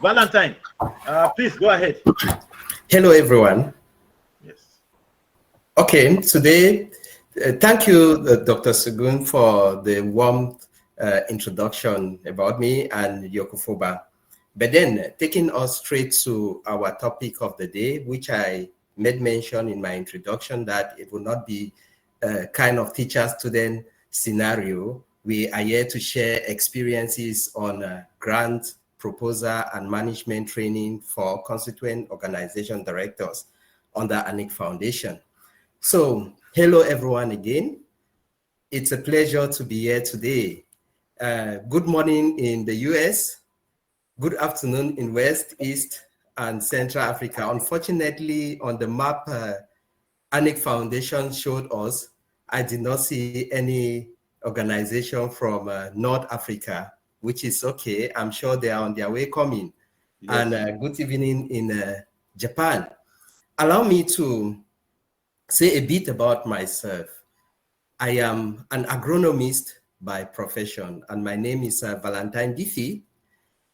Valentine, please go ahead. Hello, everyone. Yes. Okay, today, thank you, Dr. Sugun, for the warm introduction about me and YOCOFOBA. But then, taking us straight to our topic of the day, which I made mention in my introduction that it will not be a kind of teacher-student scenario. We are here to share experiences on grant proposal and management training for constituent organization directors under Anike Foundation. So, hello everyone again. It's a pleasure to be here today. Good morning in the US, good afternoon in West, East, and Central Africa. Unfortunately, on the map Anike Foundation showed us, I did not see any organization from North Africa, which is okay. I'm sure they are on their way coming. Yes. And good evening in Japan. Allow me to say a bit about myself. I am an agronomist by profession, and my name is Valentine Diffie.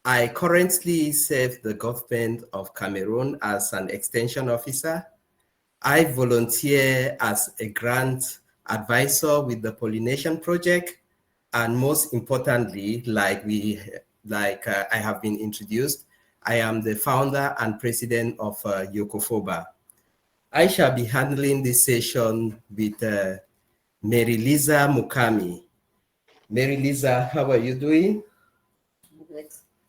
I currently serve the government of Cameroon as an extension officer. I volunteer as a grant advisor with the Pollination Project, and most importantly, I have been introduced, I am the founder and president of YOCOFOBA. I shall be handling this session with Mary Lisa Mukami. Mary Lisa, how are you doing? Good.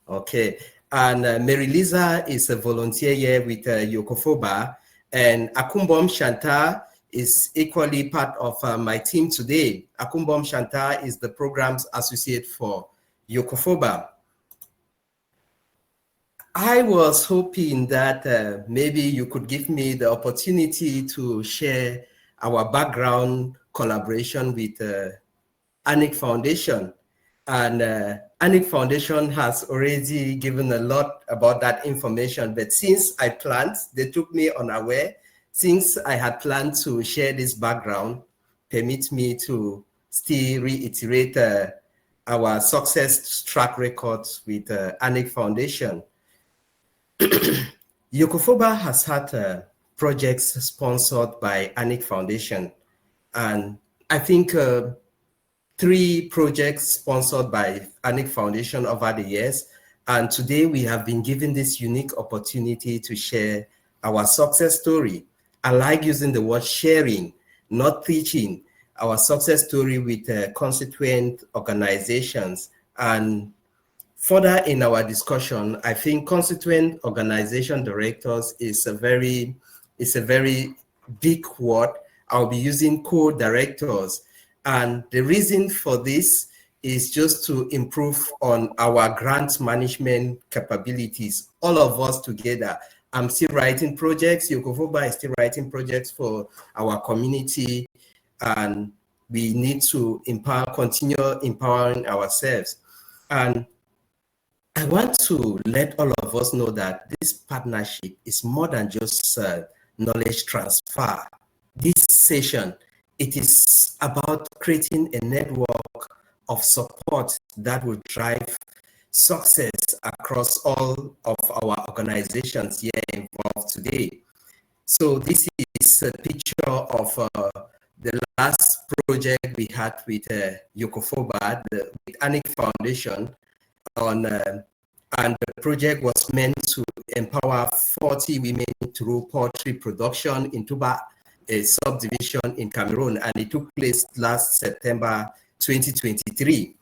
Okay, and Mary Lisa is a volunteer here with YOCOFOBA, and Akumbom Shanta is equally part of my team today. Akumbom Shanta is the program's associate for YOCOFOBA. I was hoping that maybe you could give me the opportunity to share our background collaboration with Anike Foundation. And Anike Foundation has already given a lot about that information, but since I planned, they took me unaware. Since I had planned to share this background, permit me to still reiterate our success track records with Anike Foundation. YOCOFOBA has had projects sponsored by Anike Foundation, and I think 3 projects sponsored by Anike Foundation over the years, and today we have been given this unique opportunity to share our success story. I like using the word sharing, not teaching, our success story with constituent organizations. And further in our discussion, I think constituent organization directors is a very big word. I'll be using co-directors. And the reason for this is just to improve on our grant management capabilities, all of us together. I'm still writing projects, YOCOFOBA is still writing projects for our community, and we need to continue empowering ourselves. And I want to let all of us know that this partnership is more than just knowledge transfer. This session, it is about creating a network of support that will drive success across all of our organizations here involved today. So this is a picture of the last project we had with YOCOFOBA, with Anike Foundation, and the project was meant to empower 40 women through poultry production in Tuba, a subdivision in Cameroon, and it took place last September 2023.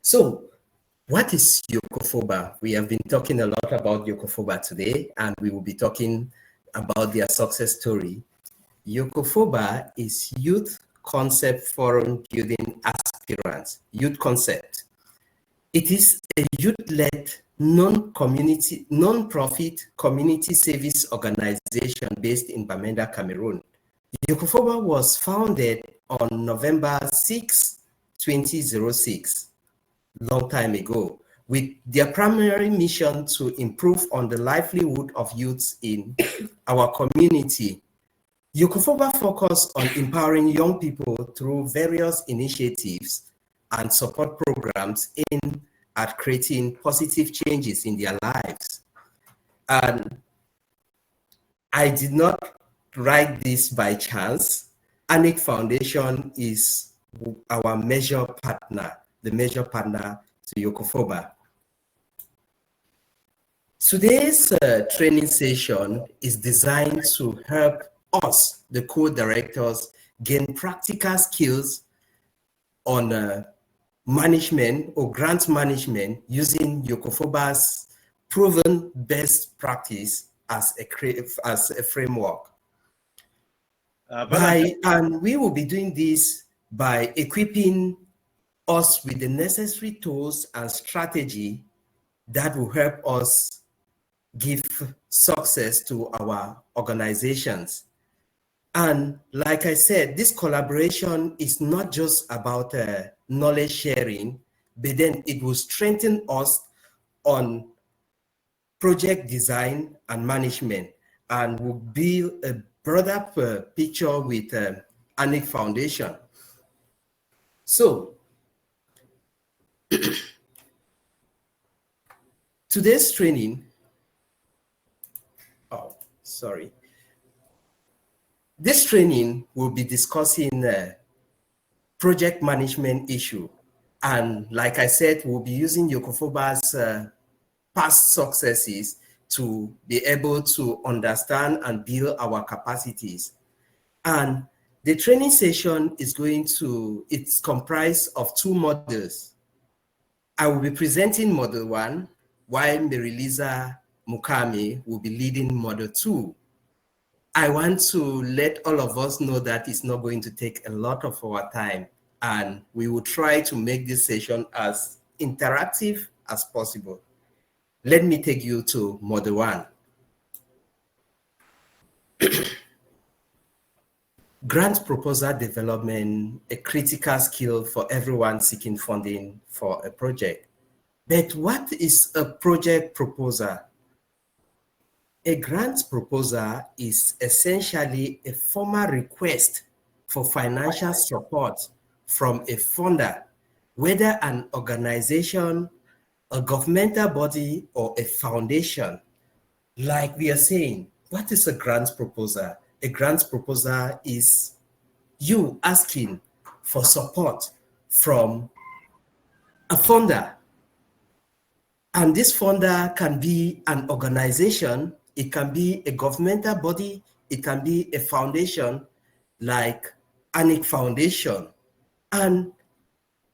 So, what is YOCOFOBA? We have been talking a lot about YOCOFOBA today, and we will be talking about their success story. YOCOFOBA is Youth Concept Forum Building Aspirants, Youth Concept. It is a youth-led, non-profit community service organization based in Bamenda, Cameroon. YOCOFOBA was founded on November 6, 2006, long time ago, with their primary mission to improve on the livelihood of youths in our community. YOCOFOBA focused on empowering young people through various initiatives and support programs in at creating positive changes in their lives. And I did not write this by chance. Anike Foundation is our major partner, the major partner to YOCOFOBA. Today's training session is designed to help us, the co-directors, gain practical skills on management or grant management using YOCOFOBA's proven best practice as a framework. And we will be doing this by equipping us with the necessary tools and strategy that will help us give success to our organizations. And like I said, this collaboration is not just about knowledge sharing, but then it will strengthen us on project design and management, and will build a broader picture with Anike Foundation. So today's training, this training will be discussing project management issue. And like I said, we'll be using YOCOFOBA's past successes to be able to understand and build our capacities. And the training session is it's comprised of 2 modules. I will be presenting module 1, while Marilisa Mukami will be leading module 2. I want to let all of us know that it's not going to take a lot of our time, and we will try to make this session as interactive as possible. Let me take you to module 1. Grant proposal development, a critical skill for everyone seeking funding for a project. But what is a project proposal? A grant proposal is essentially a formal request for financial support from a funder, whether an organization, a governmental body, or a foundation. Like we are saying, what is a grant proposal? A grant proposal is you asking for support from a funder. And this funder can be an organization, it can be a governmental body, it can be a foundation like Anike Foundation. And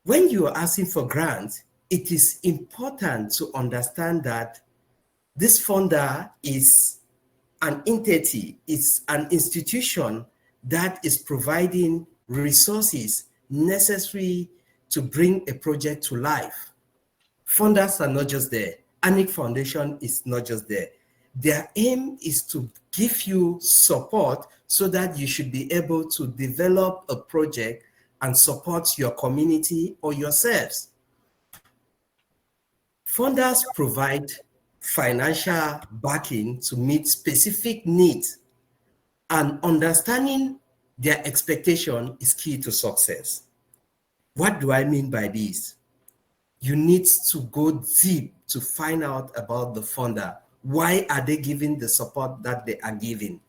when you are asking for grants, it is important to understand that this funder is an entity, it's an institution that is providing resources necessary to bring a project to life. Funders are not just there. Anike Foundation is not just there. Their aim is to give you support so that you should be able to develop a project and support your community or yourselves. Funders provide financial backing to meet specific needs, and understanding their expectation is key to success. What do I mean by this? You need to go deep to find out about the funder. Why are they giving the support that they are giving?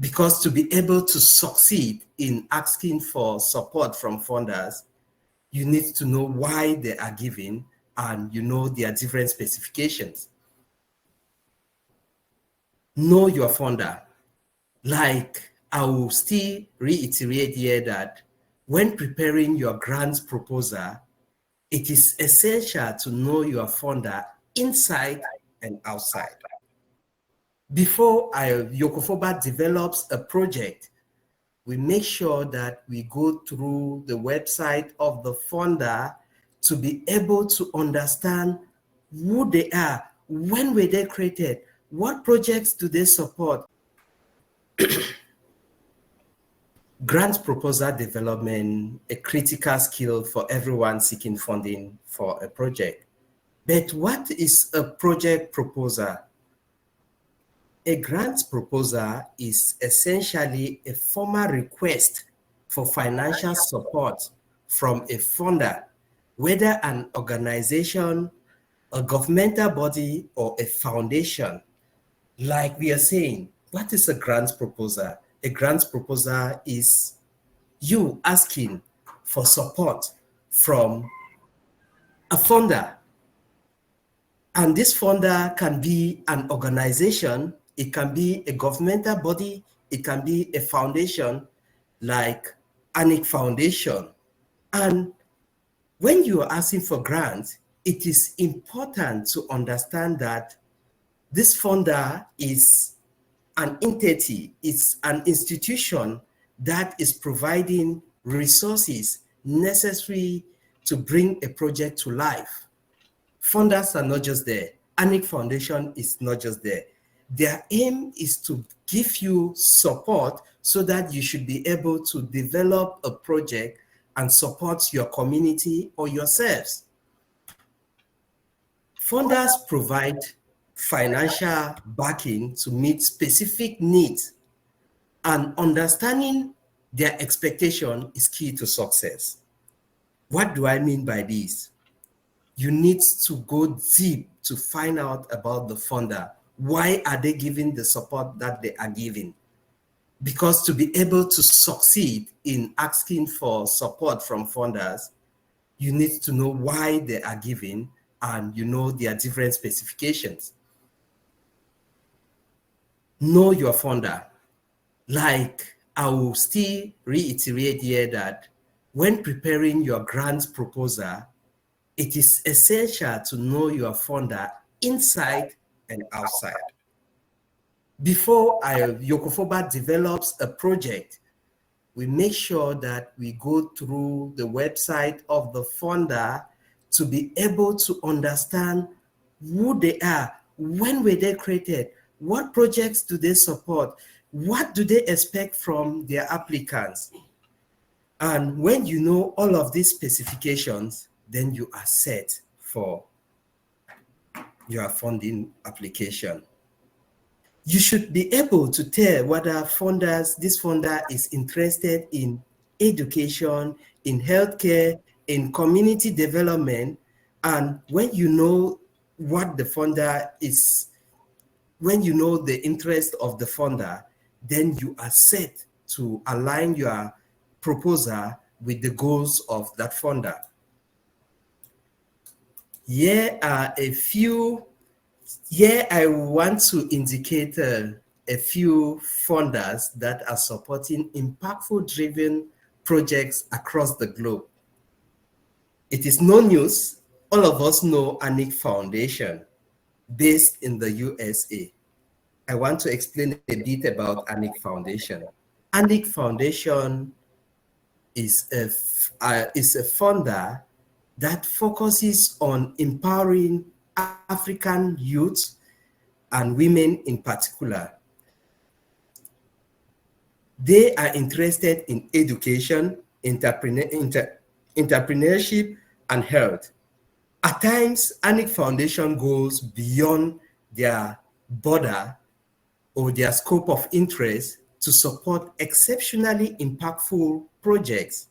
Because to be able to succeed in asking for support from funders, you need to know why they are giving, and you know their different specifications. Know your funder. Like, I will still reiterate here that when preparing your grant proposal, it is essential to know your funder inside and outside. Before YOCOFOBA develops a project, we make sure that we go through the website of the funder to be able to understand who they are, when were they created, what projects do they support. Grant proposal development, a critical skill for everyone seeking funding for a project. But what is a project proposal? A grant proposal is essentially a formal request for financial support from a funder, whether an organization, a governmental body, or a foundation. Like we are saying, what is a grant proposal? A grant proposal is you asking for support from a funder. And this funder can be an organization, it can be a governmental body, it can be a foundation like Anike Foundation. And when you are asking for grants, it is important to understand that this funder is an entity, it's an institution that is providing resources necessary to bring a project to life. Funders are not just there. Anike Foundation is not just there. Their aim is to give you support so that you should be able to develop a project and support your community or yourselves. Funders provide financial backing to meet specific needs, and understanding their expectation is key to success. What do I mean by this? You need to go deep to find out about the funder. Why are they giving the support that they are giving? Because to be able to succeed in asking for support from funders, you need to know why they are giving and you know their different specifications. Know your funder. Like I will still reiterate here that when preparing your grant proposal, it is essential to know your funder inside and outside. Before YOCOFOBA develops a project, we make sure that we go through the website of the funder to be able to understand who they are, when were they created, what projects do they support, what do they expect from their applicants. And when you know all of these specifications, then you are set for your funding application. You should be able to tell whether this funder is interested in education, in healthcare, in community development. And when you know what the funder is, when you know the interest of the funder, then you are set to align your proposal with the goals of that funder. Here are a few. Here I want to indicate a few funders that are supporting impactful driven projects across the globe. It is no news. All of us know Anike Foundation based in the USA. I want to explain a bit about Anike Foundation. Anike Foundation is a funder that focuses on empowering African youth and women in particular. They are interested in education, entrepreneurship, and health. At times, Anike Foundation goes beyond their border or their scope of interest to support exceptionally impactful projects.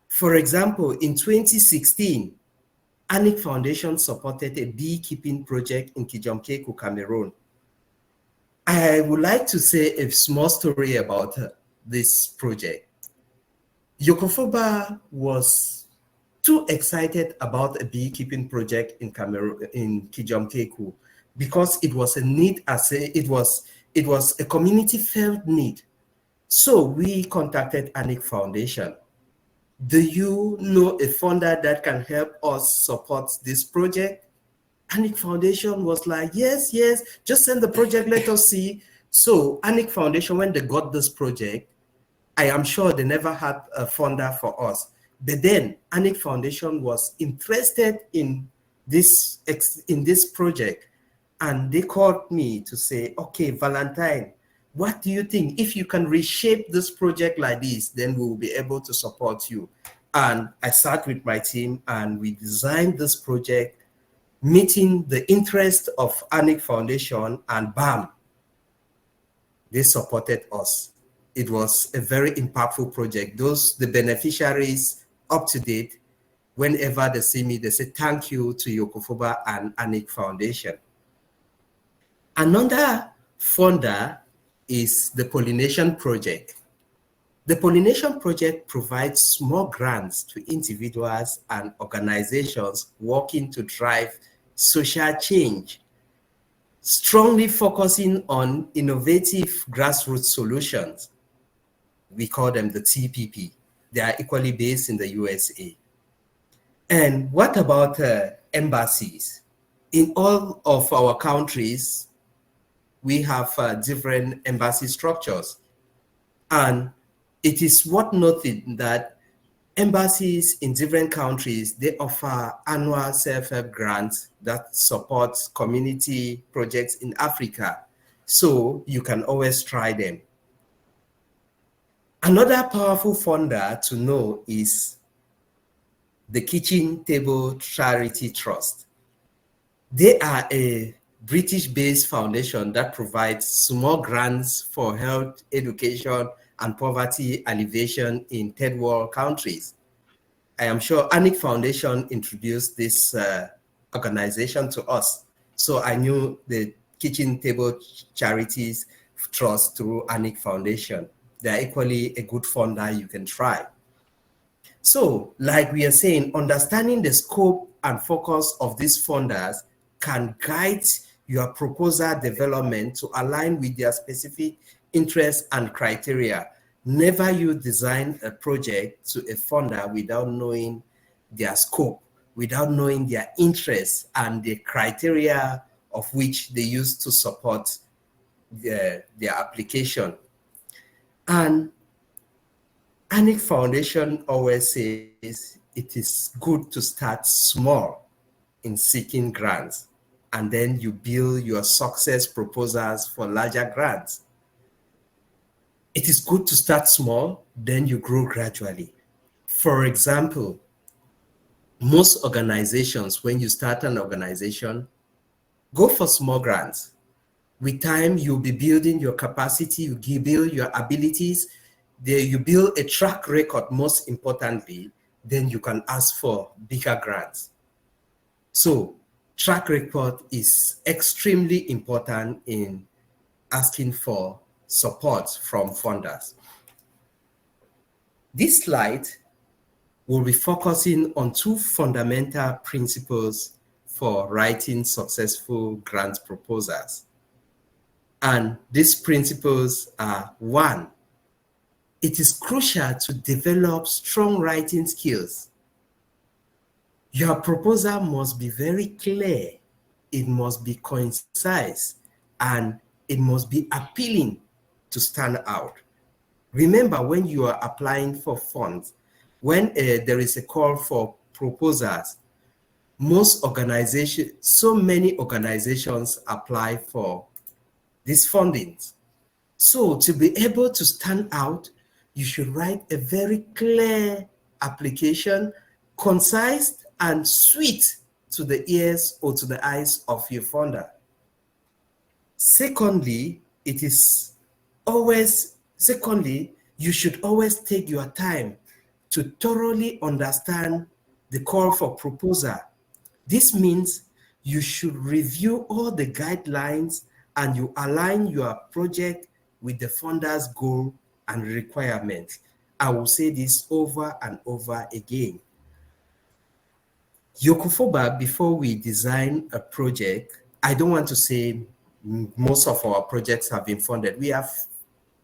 For example, in 2016, Anike Foundation supported a beekeeping project in Kijomkeku, Cameroon. I would like to say a small story about this project. YOCOFOBA was too excited about a beekeeping project in Cameroon, in Kijomkeku, because it was a need, it was a community felt need. So we contacted Anike Foundation. Do you know a funder that can help us support this project? Anike Foundation was like, yes, just send the project, let us see. So Anike Foundation, when they got this project, I am sure they never had a funder for us. But then Anike Foundation was interested in this project, and they called me to say, okay, Valentine, what do you think? If you can reshape this project like this, then we will be able to support you. And I sat with my team and we designed this project, meeting the interest of Anike Foundation, and bam, they supported us. It was a very impactful project. The beneficiaries up to date, whenever they see me, they say thank you to YOCOFOBA and Anike Foundation. Another funder is the Pollination Project. The Pollination Project provides small grants to individuals and organizations working to drive social change, strongly focusing on innovative grassroots solutions. We call them the TPP. They are equally based in the USA. And what about embassies? In all of our countries, we have different embassy structures. And it is worth noting that embassies in different countries, they offer annual self-help grants that support community projects in Africa. So you can always try them. Another powerful funder to know is the Kitchen Table Charity Trust. They are a British-based foundation that provides small grants for health, education, and poverty alleviation in third world countries. I am sure Anike Foundation introduced this organization to us. So I knew the Kitchen Table Charities Trust through Anike Foundation. They are equally a good funder you can try. So, like we are saying, understanding the scope and focus of these funders can guide your proposal development to align with their specific interests and criteria. Never you design a project to a funder without knowing their scope, without knowing their interests and the criteria of which they use to support their application. And Anike Foundation always says it is good to start small in seeking grants, and then you build your success proposals for larger grants. It is good to start small, then you grow gradually. For example, most organizations, when you start an organization, go for small grants. With time, you'll be building your capacity, you build your abilities, you build a track record, most importantly, then you can ask for bigger grants. So track record is extremely important in asking for support from funders. This slide will be focusing on two fundamental principles for writing successful grant proposals. And these principles are: one, it is crucial to develop strong writing skills. Your proposal must be very clear, it must be concise, and it must be appealing to stand out. Remember, when you are applying for funds, when there is a call for proposals, most organizations, so many organizations apply for these fundings. So to be able to stand out, you should write a very clear application, concise and sweet to the ears or to the eyes of your funder. Secondly, you should always take your time to thoroughly understand the call for proposal. This means you should review all the guidelines and you align your project with the funder's goal and requirements. I will say this over and over again. YOCOFOBA, before we design a project, I don't want to say most of our projects have been funded. We have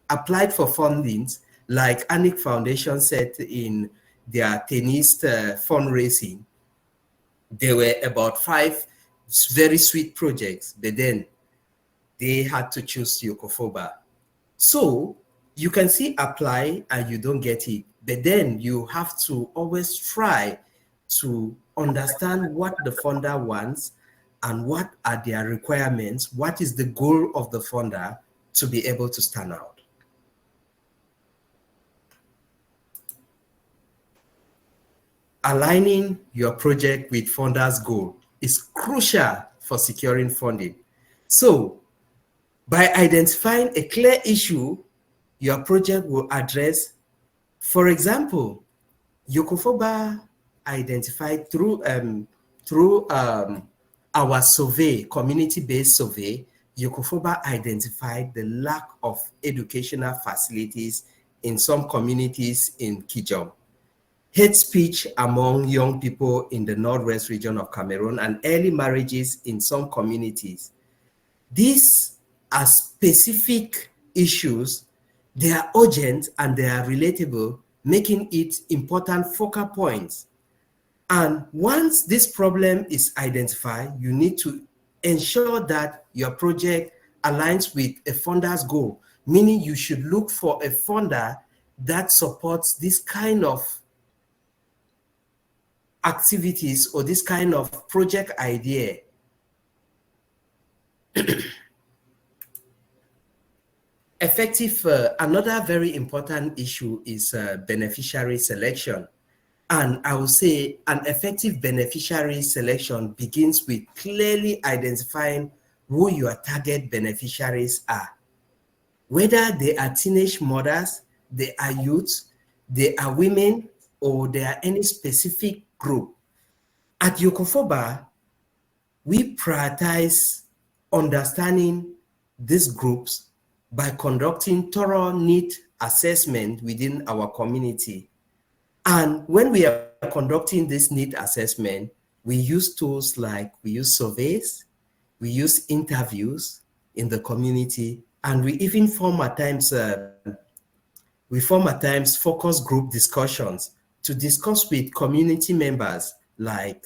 applied for fundings, like Anike Foundation said in their tennis fundraising. There were about 5 very sweet projects, but then they had to choose YOCOFOBA. So you can see apply and you don't get it, but then you have to always try to understand what the funder wants and what are their requirements, what is the goal of the funder to be able to stand out. Aligning your project with funder's goal is crucial for securing funding. So by identifying a clear issue your project will address, for example, YOCOFOBA identified through our survey, community-based survey, YOCOFOBA identified the lack of educational facilities in some communities in Kijom, hate speech among young people in the northwest region of Cameroon, and early marriages in some communities. These are specific issues. They are urgent and they are relatable, making it important focal points. And once this problem is identified, you need to ensure that your project aligns with a funder's goal, meaning you should look for a funder that supports this kind of activities or this kind of project idea. Another very important issue is beneficiary selection. And I will say an effective beneficiary selection begins with clearly identifying who your target beneficiaries are. Whether they are teenage mothers, they are youths, they are women, or they are any specific group. At YOCOFOBA, we prioritize understanding these groups by conducting thorough need assessment within our community. And when we are conducting this need assessment, we use tools like we use surveys, we use interviews in the community, and we even form at times focus group discussions to discuss with community members like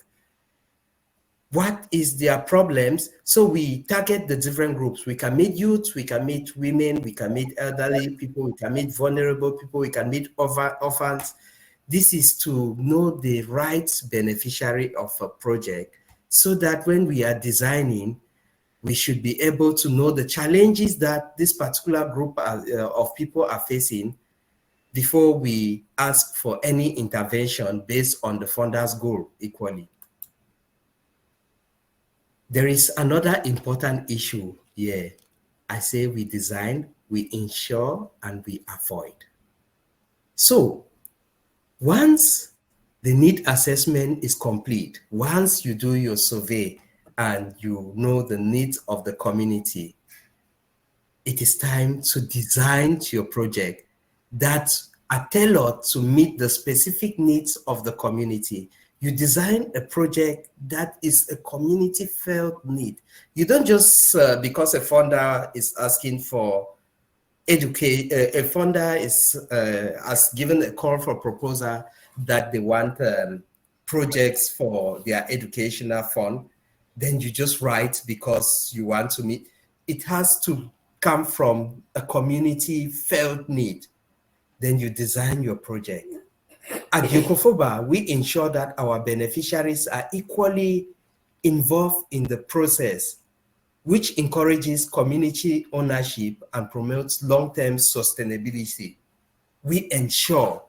what is their problems. So we target the different groups. We can meet youth, we can meet women, we can meet elderly people, we can meet vulnerable people, we can meet orphans. This is to know the right beneficiary of a project so that when we are designing, we should be able to know the challenges that this particular group of people are facing before we ask for any intervention based on the funder's goal equally. There is another important issue here. I say we design, we ensure, and we avoid. So once the need assessment is complete, once you do your survey and you know the needs of the community, it is time to design your project that are tailored to meet the specific needs of the community. You design a project that is a community felt need. You don't just, because a funder is asking for educate, a funder has given a call for proposal that they want projects for their educational fund, then you just write because you want to meet. It has to come from a community felt need. Then you design your project. At YOCOFOBA, we ensure that our beneficiaries are equally involved in the process, which encourages community ownership and promotes long-term sustainability. We ensure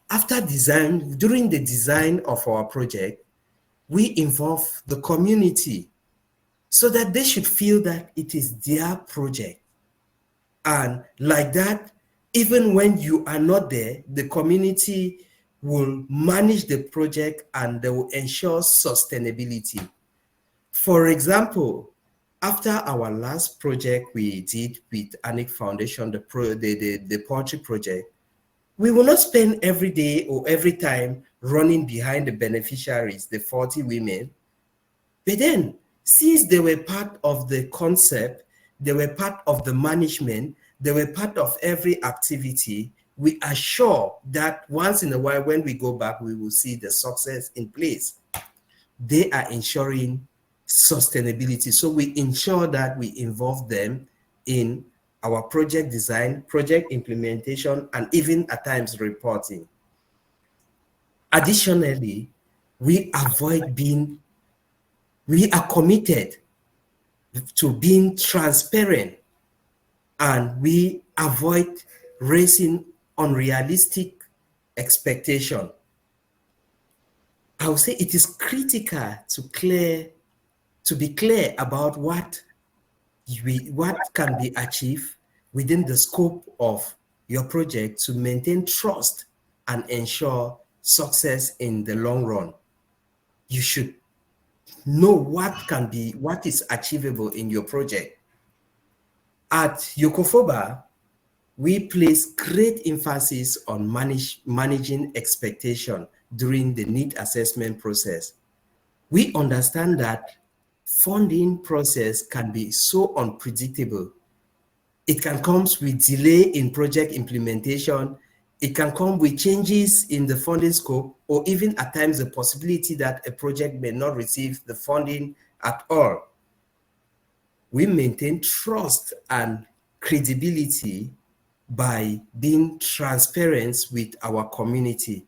during the design of our project, we involve the community so that they should feel that it is their project. And like that, even when you are not there, the community will manage the project and they will ensure sustainability. For example, after our last project we did with Anike Foundation, the poetry project, we will not spend every day or every time running behind the beneficiaries, the 40 women. But then, since they were part of the concept, they were part of the management, they were part of every activity, we are sure that once in a while when we go back, we will see the success in place. They are ensuring sustainability. So we ensure that we involve them in our project design, project implementation, and even at times reporting. Additionally, we are committed to being transparent, and we avoid raising unrealistic expectation. I would say it is critical to be clear about what can be achieved within the scope of your project to maintain trust and ensure success in the long run, you should know what is achievable in your project. At YOCOFOBA, we place great emphasis on managing expectation during the need assessment process. We understand that funding process can be so unpredictable. It can come with delay in project implementation. It can come with changes in the funding scope, or even at times the possibility that a project may not receive the funding at all. We maintain trust and credibility by being transparent with our community.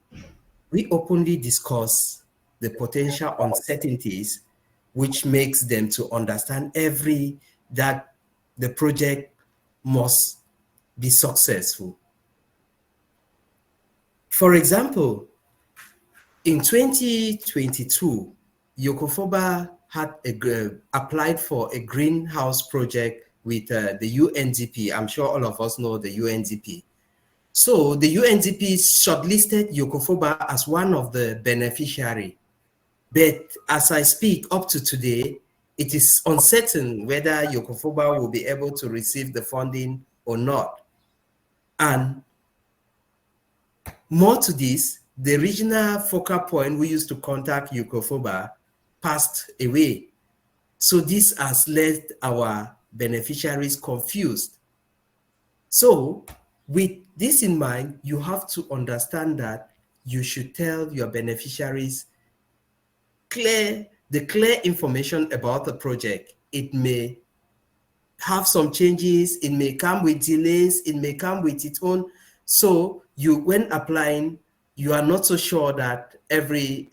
We openly discuss the potential uncertainties, which makes them to understand that the project must be successful. For example, in 2022, YOCOFOBA had applied for a greenhouse project with the UNDP. I'm sure all of us know the UNDP. So the UNDP shortlisted YOCOFOBA as one of the beneficiaries. But as I speak up to today, it is uncertain whether YOCOFOBA will be able to receive the funding or not. And more to this, the regional focal point we used to contact YOCOFOBA passed away. So this has left our beneficiaries confused. So with this in mind, you have to understand that you should tell your beneficiaries the clear information about the project. It may have some changes, it may come with delays, it may come with its own. So when applying, you are not so sure that every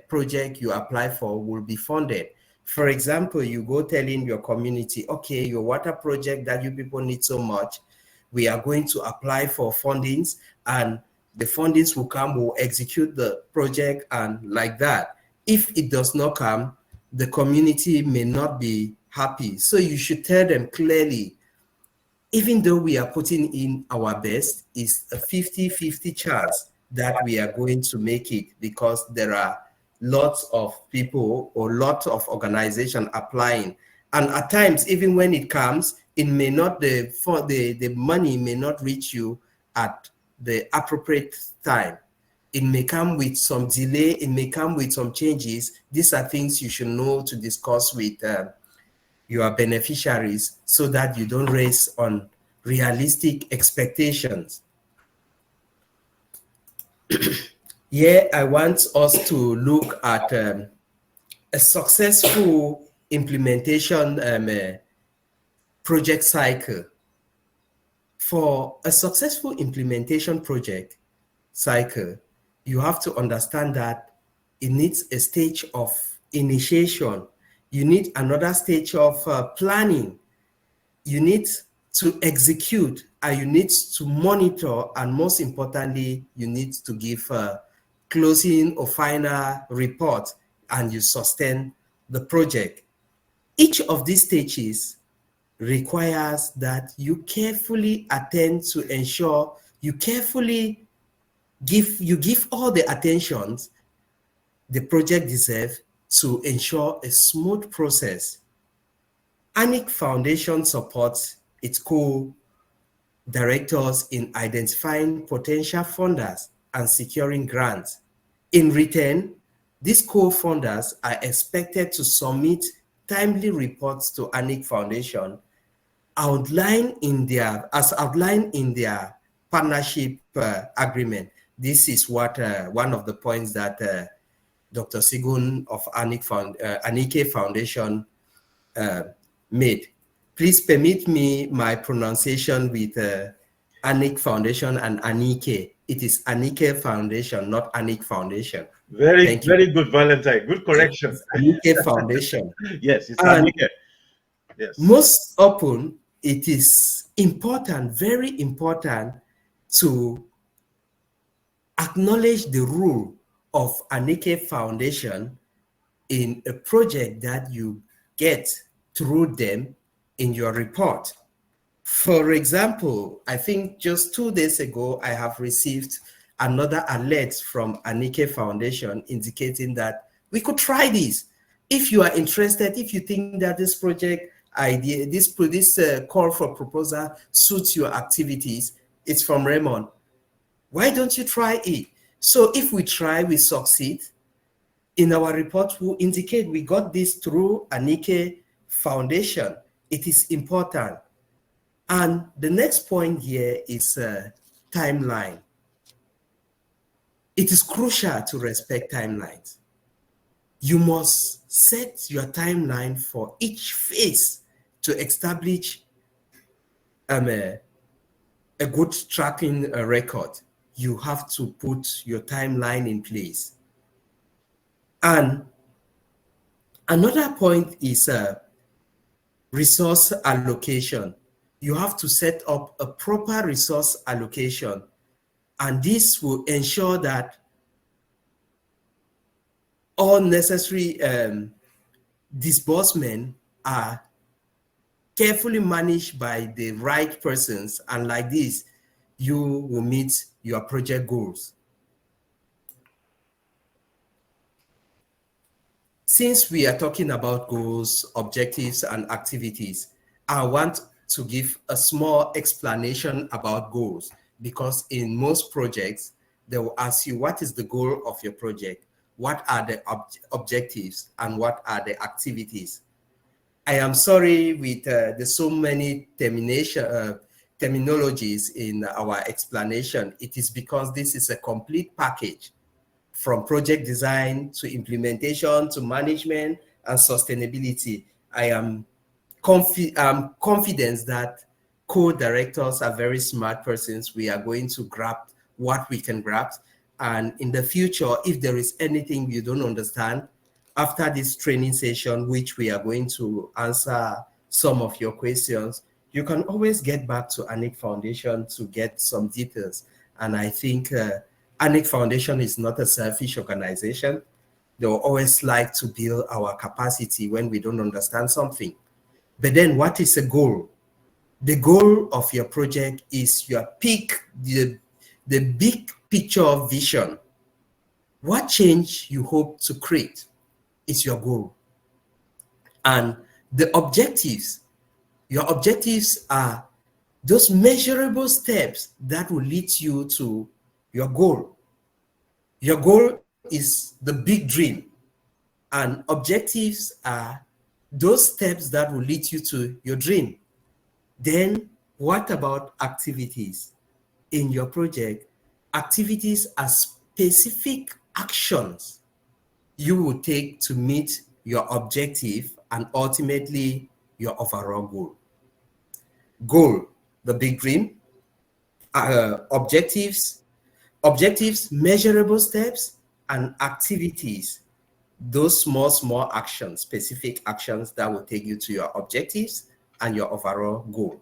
project you apply for will be funded. For example, you go telling your community, okay, your water project that you people need so much, we are going to apply for fundings, and the fundings will come, we'll execute the project, and like that. If it does not come, the community may not be happy. So you should tell them clearly, even though we are putting in our best, it's a 50-50 chance that we are going to make it, because there are lots of people or lots of organizations applying. And at times, even when it comes, it may not, the money may not reach you at the appropriate time. It may come with some delay, it may come with some changes. These are things you should know to discuss with your beneficiaries, so that you don't raise unrealistic expectations. Here, I want us to look at a successful implementation project cycle. For a successful implementation project cycle, you have to understand that it needs a stage of initiation. You need another stage of planning. You need to execute, and you need to monitor, and most importantly, you need to give a closing or final report, and you sustain the project. Each of these stages requires that you carefully attend to ensure you carefully give all the attentions the project deserves to ensure a smooth process. Anike Foundation supports its co-directors in identifying potential funders and securing grants. In return, these co-funders are expected to submit timely reports to Anike Foundation as outlined in their partnership agreement. This is what one of the points that Dr. Sigun of Anike Foundation made. Please permit me my pronunciation with Anike Foundation and Anike. It is Anike Foundation, not Anike Foundation. Very good, Valentine. Good correction. Anike Foundation. Yes, it's Anike. Yes. Most often, it is important, very important, to acknowledge the role of Anike Foundation in a project that you get through them in your report. For example, I think just 2 days ago, I have received another alert from Anike Foundation indicating that we could try this. If you are interested, if you think that this project idea, this call for proposal suits your activities, it's from Raymond. Why don't you try it? So if we try, we succeed. In our report, we indicate we got this through Anike Foundation. It is important. And the next point here is timeline. It is crucial to respect timelines. You must set your timeline for each phase to establish a good tracking record. You have to put your timeline in place. And another point is resource allocation. You have to set up a proper resource allocation, and this will ensure that all necessary disbursements are carefully managed by the right persons, and like this, you will meet your project goals. Since we are talking about goals, objectives, and activities, I want to give a small explanation about goals, because in most projects, they will ask you, what is the goal of your project? What are the objectives and what are the activities? I am sorry with there's so many terminologies in our explanation. It is because this is a complete package from project design to implementation to management and sustainability. I am confident that co-directors are very smart persons. We are going to grab what we can grab. And in the future, if there is anything you don't understand, after this training session, which we are going to answer some of your questions, you can always get back to Anike Foundation to get some details. And I think Anike Foundation is not a selfish organization. They will always like to build our capacity when we don't understand something. But then what is a goal? The goal of your project is your peak, the big picture vision. What change you hope to create is your goal. And the objectives, your objectives are those measurable steps that will lead you to your goal. Your goal is the big dream, and objectives are those steps that will lead you to your dream. Then what about activities? In your project, activities are specific actions you will take to meet your objective and ultimately your overall goal. Goal, the big dream, objectives, measurable steps, and activities, those small actions, specific actions that will take you to your objectives and your overall goal.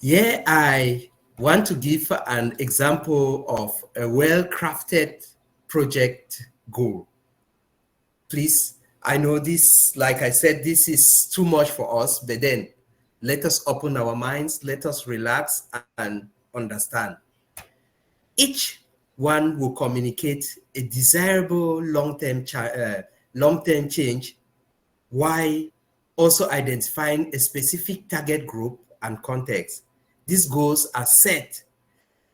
Here I want to give an example of a well-crafted project goal. Please, I know this, like I said, this is too much for us, but then let us open our minds, let us relax and understand. Each one will communicate a desirable long-term change, while also identifying a specific target group and context. These goals are set,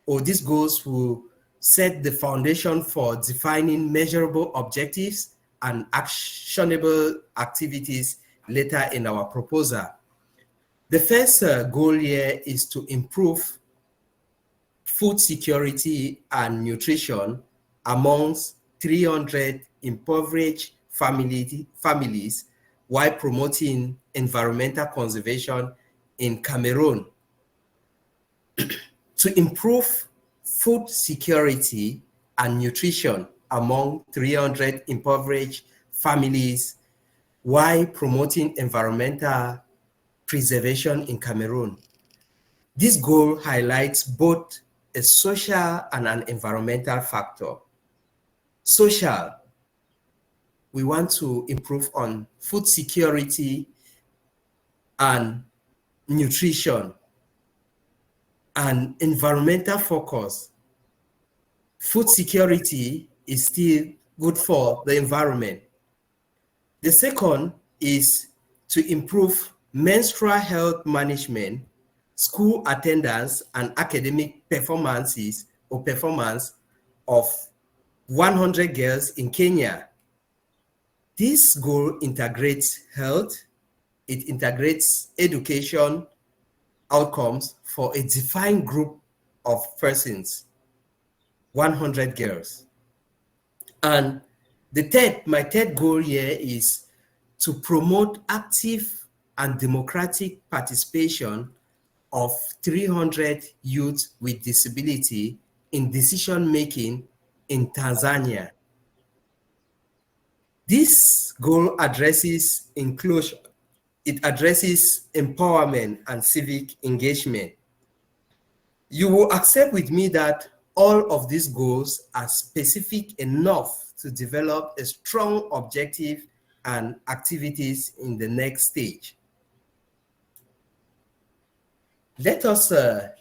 or these goals will set the foundation for defining measurable objectives and actionable activities later in our proposal. The first goal here is to improve food security and nutrition amongst 300 impoverished families while promoting environmental conservation in Cameroon. To improve food security and nutrition among 300 impoverished families while promoting environmental preservation in Cameroon. This goal highlights both a social and an environmental factor. Social, we want to improve on food security and nutrition. and environmental focus. Food security is still good for the environment. The second is to improve menstrual health management, school attendance, and academic performance of 100 girls in Kenya. This goal integrates health, it integrates education outcomes for a defined group of persons, 100 girls. And my third goal here is to promote active and democratic participation of 300 youth with disability in decision-making in Tanzania. This goal addresses inclusion, it addresses empowerment and civic engagement. You will accept with me that all of these goals are specific enough to develop a strong objective and activities in the next stage. Let us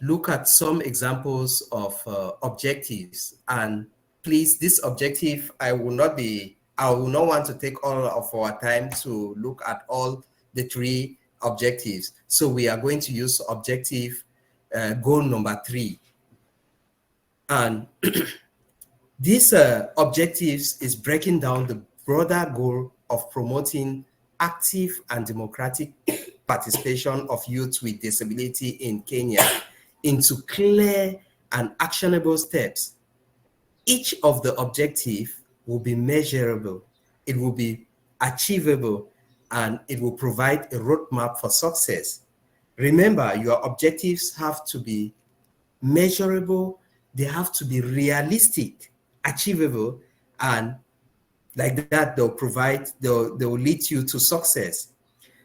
look at some examples of objectives, and please, this objective, I will not want to take all of our time to look at all the 3 objectives. So we are going to use objective goal number 3. And these objectives is breaking down the broader goal of promoting active and democratic participation of youth with disability in Kenya into clear and actionable steps. Each of the objectives will be measurable, it will be achievable, and it will provide a roadmap for success. Remember, your objectives have to be measurable, they have to be realistic, achievable, and like that, they will lead you to success.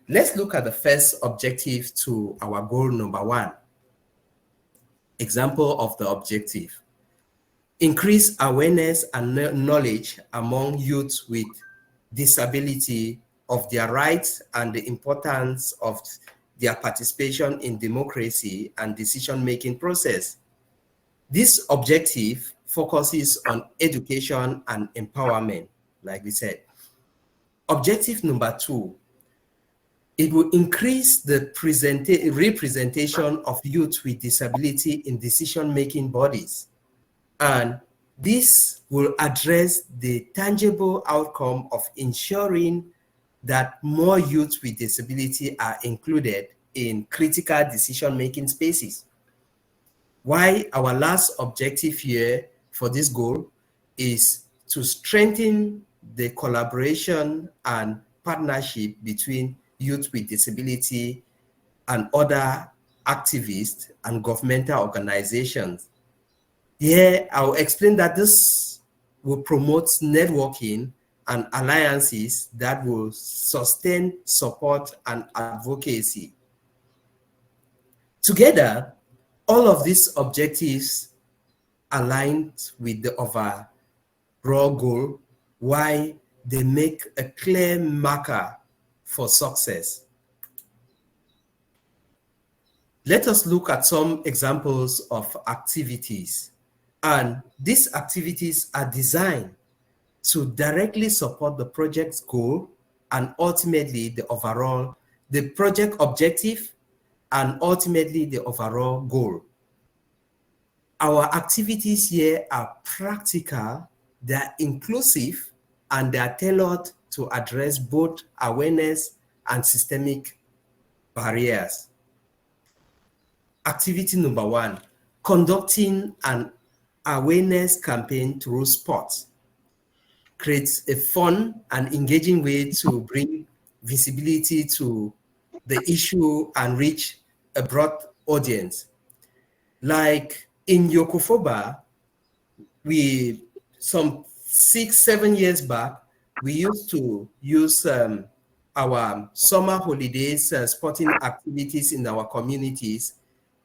Let's look at the first objective to our goal number 1. Example of the objective: increase awareness and knowledge among youth with disability of their rights and the importance of their participation in democracy and decision-making process. This objective focuses on education and empowerment, like we said. Objective number 2, it will increase the representation of youth with disability in decision-making bodies. And this will address the tangible outcome of ensuring that more youth with disability are included in critical decision-making spaces. Why our last objective here for this goal is to strengthen the collaboration and partnership between youth with disability and other activists and governmental organizations. Here, I'll explain that this will promote networking and alliances that will sustain support and advocacy. Together, all of these objectives aligned with the overall goal, why they make a clear marker for success. Let us look at some examples of activities. And these activities are designed to directly support the project's goal and ultimately the project objective and ultimately the overall goal. Our activities here are practical, they're inclusive, and they're tailored to address both awareness and systemic barriers. Activity number 1, conducting an awareness campaign through sports. Creates a fun and engaging way to bring visibility to the issue and reach a broad audience. Like in YOCOFOBA, some 6-7 years back, we used to use our summer holidays, sporting activities in our communities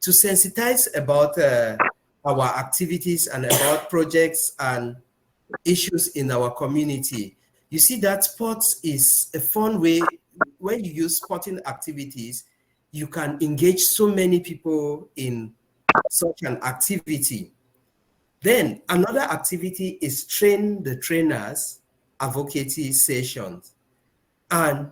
to sensitize about our activities and about projects and issues in our community. You see that sports is a fun way. When you use sporting activities, you can engage so many people in such an activity. Then another activity is train the trainers advocacy sessions. And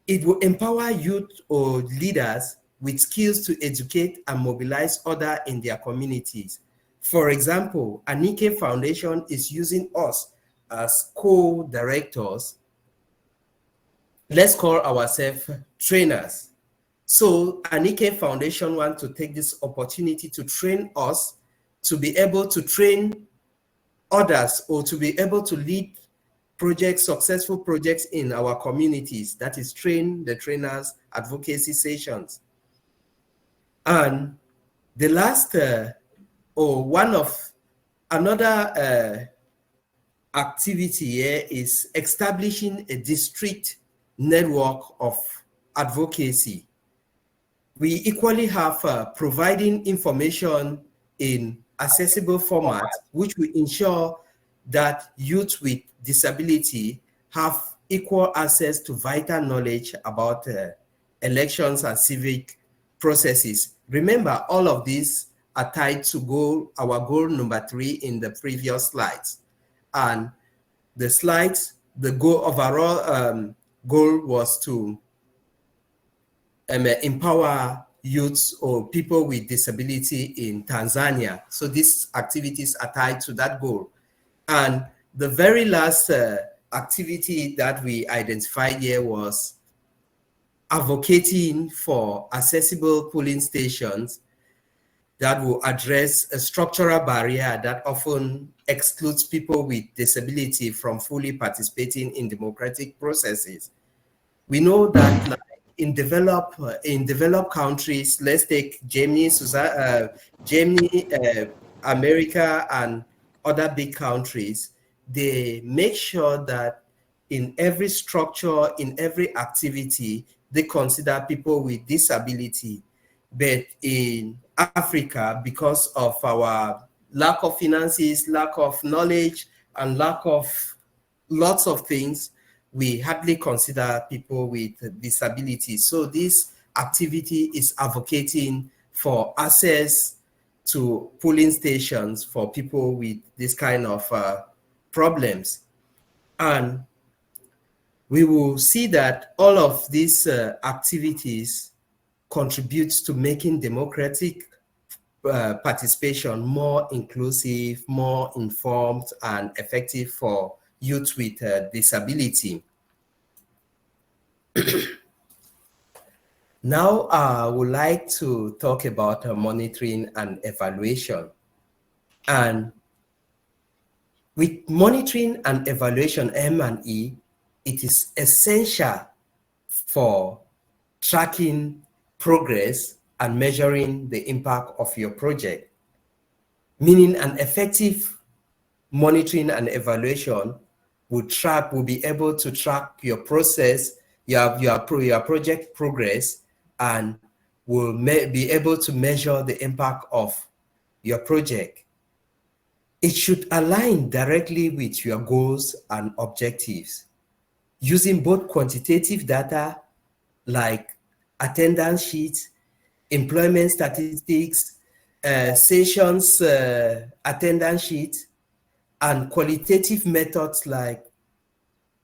it will empower youth or leaders with skills to educate and mobilize others in their communities. For example, Anike Foundation is using us as co-directors. Let's call ourselves trainers. So Anike Foundation wants to take this opportunity to train us to be able to train others or to be able to lead projects, successful projects in our communities. That is train the trainers advocacy sessions. And the last another activity here is establishing a district network of advocacy. We equally have providing information in accessible format, which will ensure that youth with disability have equal access to vital knowledge about elections and civic processes. Remember, all of these are tied to our goal number 3 in the previous slides. And the slides, the overall goal was to empower youths or people with disability in Tanzania. So these activities are tied to that goal. And the very last activity that we identified here was advocating for accessible polling stations that will address a structural barrier that often excludes people with disability from fully participating in democratic processes. We know that, like, in developed countries, let's take Germany, America, and other big countries, they make sure that in every structure, in every activity, they consider people with disability. But in Africa, because of our lack of finances, lack of knowledge, and lack of lots of things, we hardly consider people with disabilities. So this activity is advocating for access to polling stations for people with this kind of problems. And we will see that all of these activities contributes to making democratic participation more inclusive, more informed, and effective for youth with disability. Now, I would like to talk about monitoring and evaluation. And with monitoring and evaluation, M&E, it is essential for tracking progress and measuring the impact of your project. Meaning an effective monitoring and evaluation will be able to track your process, your project progress, and will be able to measure the impact of your project. It should align directly with your goals and objectives, using both quantitative data like attendance sheets, employment statistics, sessions attendance sheets, and qualitative methods like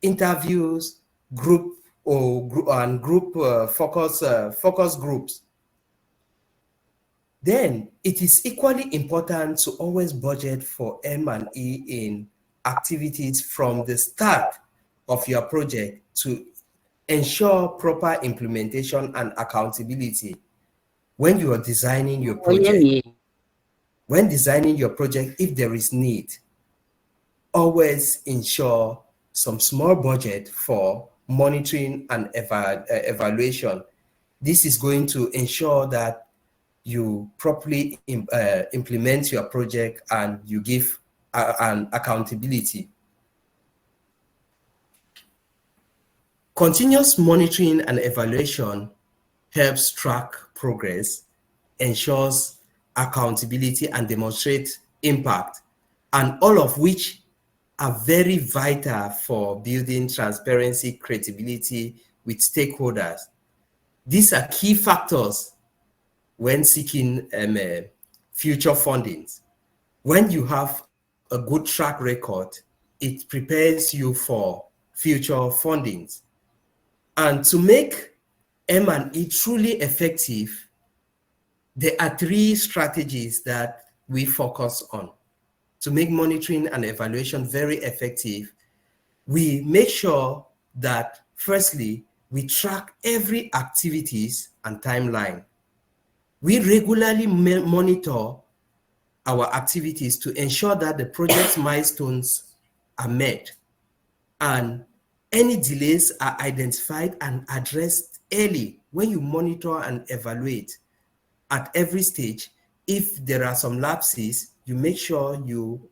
interviews, group focus groups. Then it is equally important to always budget for M&E in activities from the start of your project to ensure proper implementation and accountability. When you are designing your project, if there is need, always ensure some small budget for monitoring and evaluation. This is going to ensure that you properly implement your project and you give an accountability. Continuous monitoring and evaluation helps track progress, ensures accountability, and demonstrates impact, and all of which are very vital for building transparency, credibility with stakeholders. These are key factors when seeking future fundings. When you have a good track record, it prepares you for future fundings. And to make M&E truly effective, there are 3 strategies that we focus on. To make monitoring and evaluation very effective, we make sure that firstly, we track every activities and timeline. We regularly monitor our activities to ensure that the project's milestones are met and any delays are identified and addressed early. When you monitor and evaluate at every stage, if there are some lapses, you make sure you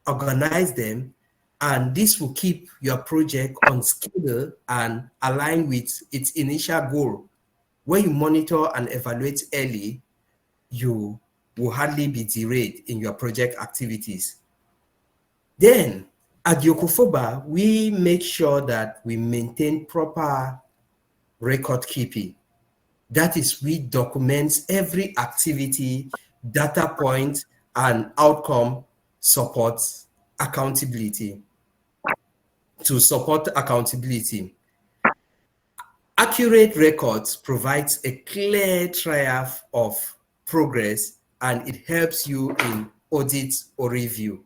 organize them, and this will keep your project on schedule and align with its initial goal. When you monitor and evaluate early, you will hardly be derailed in your project activities. Then at YOCOFOBA, we make sure that we maintain proper record keeping. That is, we document every activity, data point, and outcome supports accountability. To support accountability, accurate records provides a clear trail of progress, and it helps you in audit or review.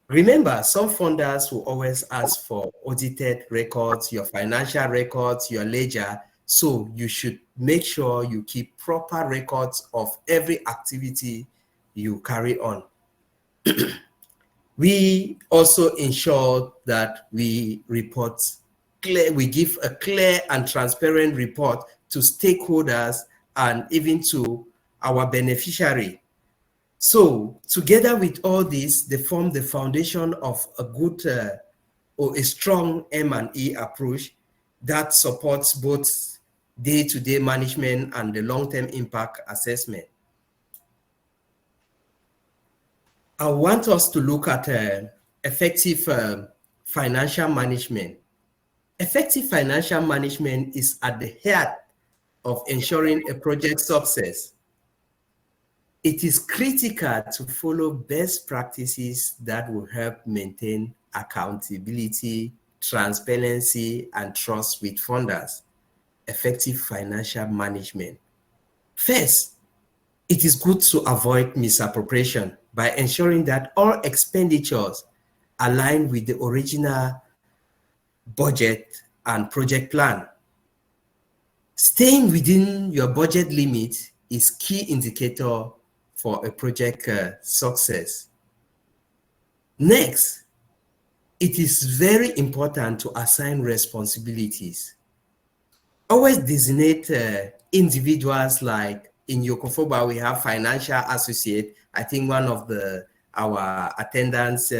Remember, some funders will always ask for audited records, your financial records, your ledger, so you should make sure you keep proper records of every activity you carry on. We also ensure that we give a clear and transparent report to stakeholders and even to our beneficiary. So together with all this, they form the foundation of a good or a strong M&E approach that supports both day-to-day management and the long-term impact assessment. I want us to look at effective financial management. Effective financial management is at the heart of ensuring a project success. It is critical to follow best practices that will help maintain accountability, transparency, and trust with funders. Effective financial management. First, it is good to avoid misappropriation by ensuring that all expenditures align with the original budget and project plan. Staying within your budget limit is key indicator for a project success. Next, it is very important to assign responsibilities. Always designate individuals, like in YOCOFOBA, we have financial associate. I think one of our attendants,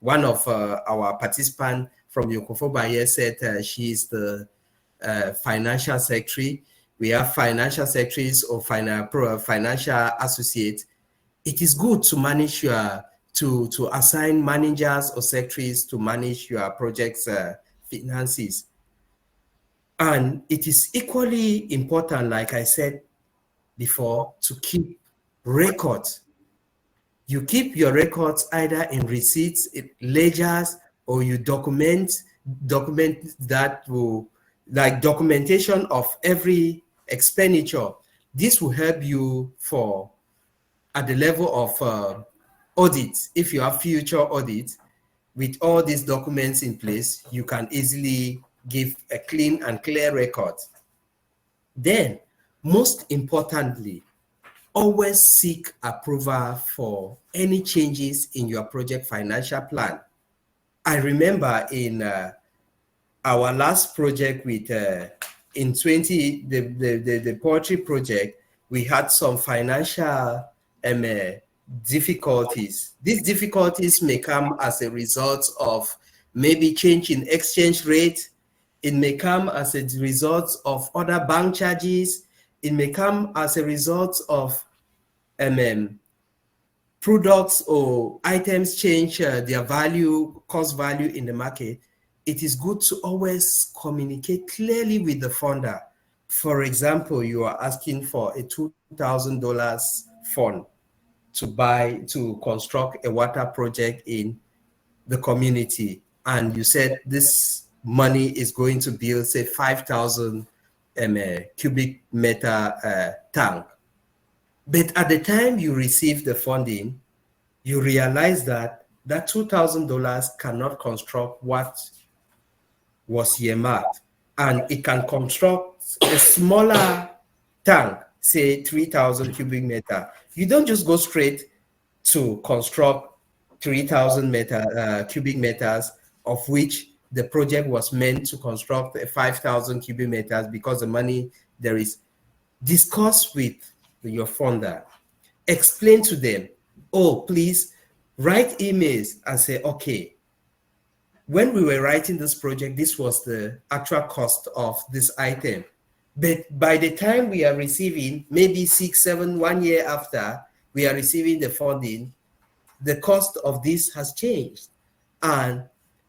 one of our participants from YOCOFOBA here said she is the financial secretary. We have financial secretaries or financial associates. It is good to manage to assign managers or secretaries to manage your project's finances. And it is equally important, like I said before, to keep records. You keep your records either in receipts, in ledgers, or you document that will, like documentation of every expenditure. This will help you at the level of audits. If you have future audits, with all these documents in place, you can easily give a clean and clear record. Then, most importantly, always seek approval for any changes in your project financial plan. I remember in our last project with in the poetry project, we had some financial difficulties. These difficulties may come as a result of maybe change in exchange rate. It may come as a result of other bank charges. It may come as a result of products or items change their value, cost value in the market. It is good to always communicate clearly with the funder. For example, you are asking for a $2,000 fund to construct a water project in the community, and you said this money is going to build, say, 5,000 cubic meter tank. But at the time you receive the funding, you realize that $2,000 cannot construct what was earmarked, and it can construct a smaller tank, say 3,000 cubic meter. You don't just go straight to construct 3,000 cubic meters, of which the project was meant to construct 5,000 cubic meters because the money there is. Discuss with your funder. Explain to them, oh, please write emails and say, okay, when we were writing this project, this was the actual cost of this item. But by the time we are receiving, maybe 6, 7, 1 year after we are receiving the funding, the cost of this has changed. And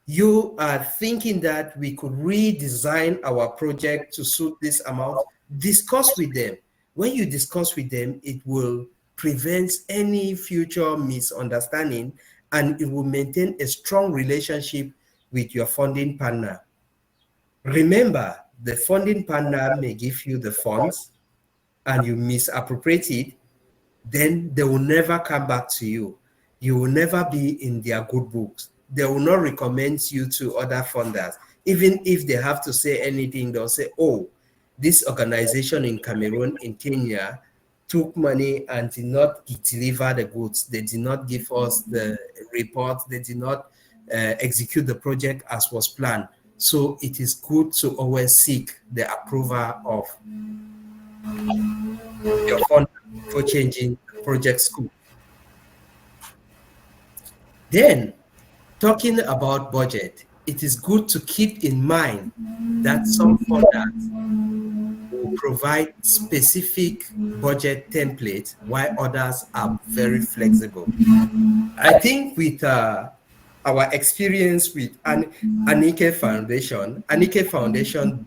you are thinking that we could redesign our project to suit this amount. Discuss with them. When you discuss with them, it will prevent any future misunderstanding, and it will maintain a strong relationship with your funding partner. Remember, the funding partner may give you the funds and you misappropriate it, then they will never come back to you. You will never be in their good books. They will not recommend you to other funders. Even if they have to say anything, they'll say, oh, this organization in Cameroon, in Kenya, took money and did not deliver the goods. They did not give us the reports. They did not execute the project as was planned. So it is good to always seek the approval of your fund for changing the project scope. Then, talking about budget, it is good to keep in mind that some funders will provide specific budget templates while others are very flexible. I think with our experience with Anike Foundation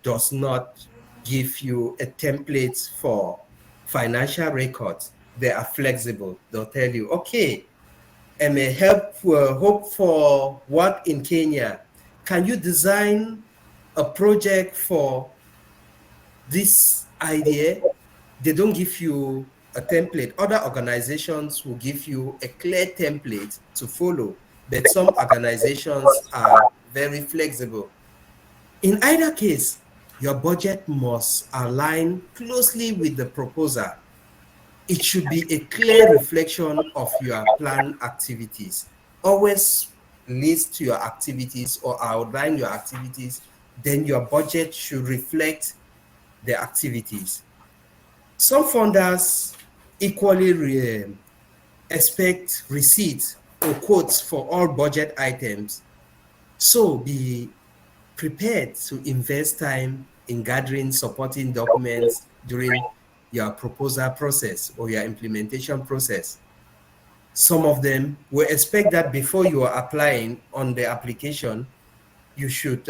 does not give you a template for financial records. They are flexible. They'll tell you, okay, hope for work in Kenya. Can you design a project for this idea? They don't give you a template. Other organizations will give you a clear template to follow, but some organizations are very flexible. In either case, your budget must align closely with the proposal. It should be a clear reflection of your planned activities. Always list your activities or outline your activities, then your budget should reflect the activities. Some funders equally expect receipts or quotes for all budget items. So be prepared to invest time in gathering supporting documents during your proposal process or your implementation process. Some of them will expect that before you are applying on the application, you should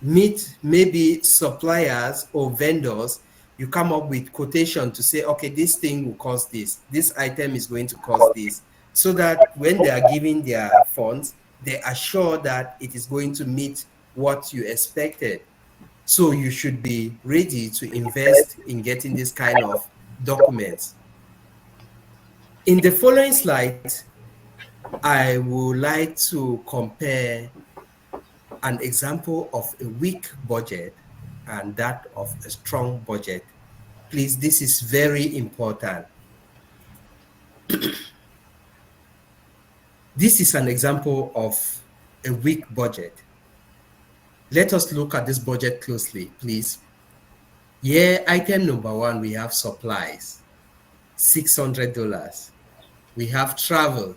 meet maybe suppliers or vendors. You come up with quotation to say, okay, this thing will cost this. This item is going to cost this. So that when they are giving their funds, they are sure that it is going to meet what you expected. So you should be ready to invest in getting this kind of documents. In the following slide, I would like to compare an example of a weak budget and that of a strong budget. Please, this is very important. This is an example of a weak budget. Let us look at this budget closely, please. Here, item number 1, we have supplies, $600. We have travel,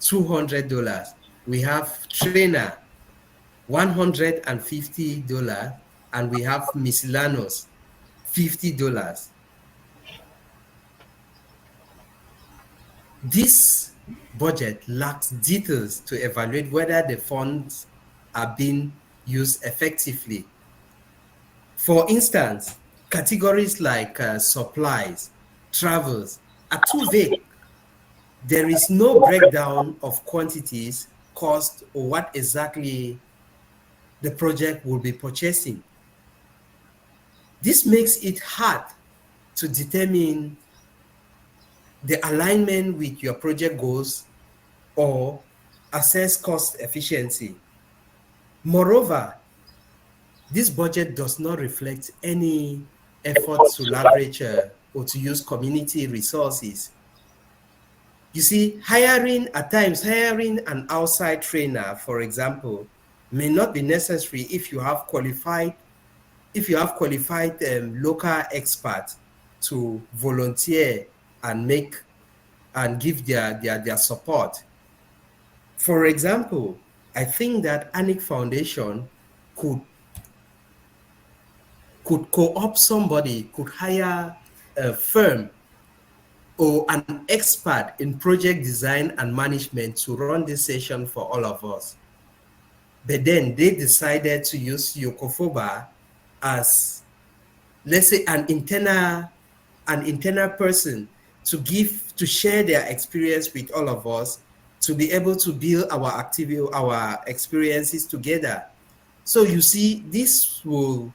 $200. We have trainer, $150. And we have miscellaneous, $50. This budget lacks details to evaluate whether the funds are being used effectively. For instance, categories like supplies, travels are too vague. There is no breakdown of quantities, cost, or what exactly the project will be purchasing. This makes it hard to determine the alignment with your project goals or assess cost efficiency. Moreover, this budget does not reflect any effort to leverage or to use community resources. You see, at times hiring an outside trainer, for example, may not be necessary if you have qualified local experts to volunteer and give their support. For example, I think that Anike Foundation could co-opt somebody, could hire a firm or an expert in project design and management to run this session for all of us. But then they decided to use YOCOFOBA as, let's say, an internal person to share their experience with all of us, to be able to build our experiences together. So you see, this will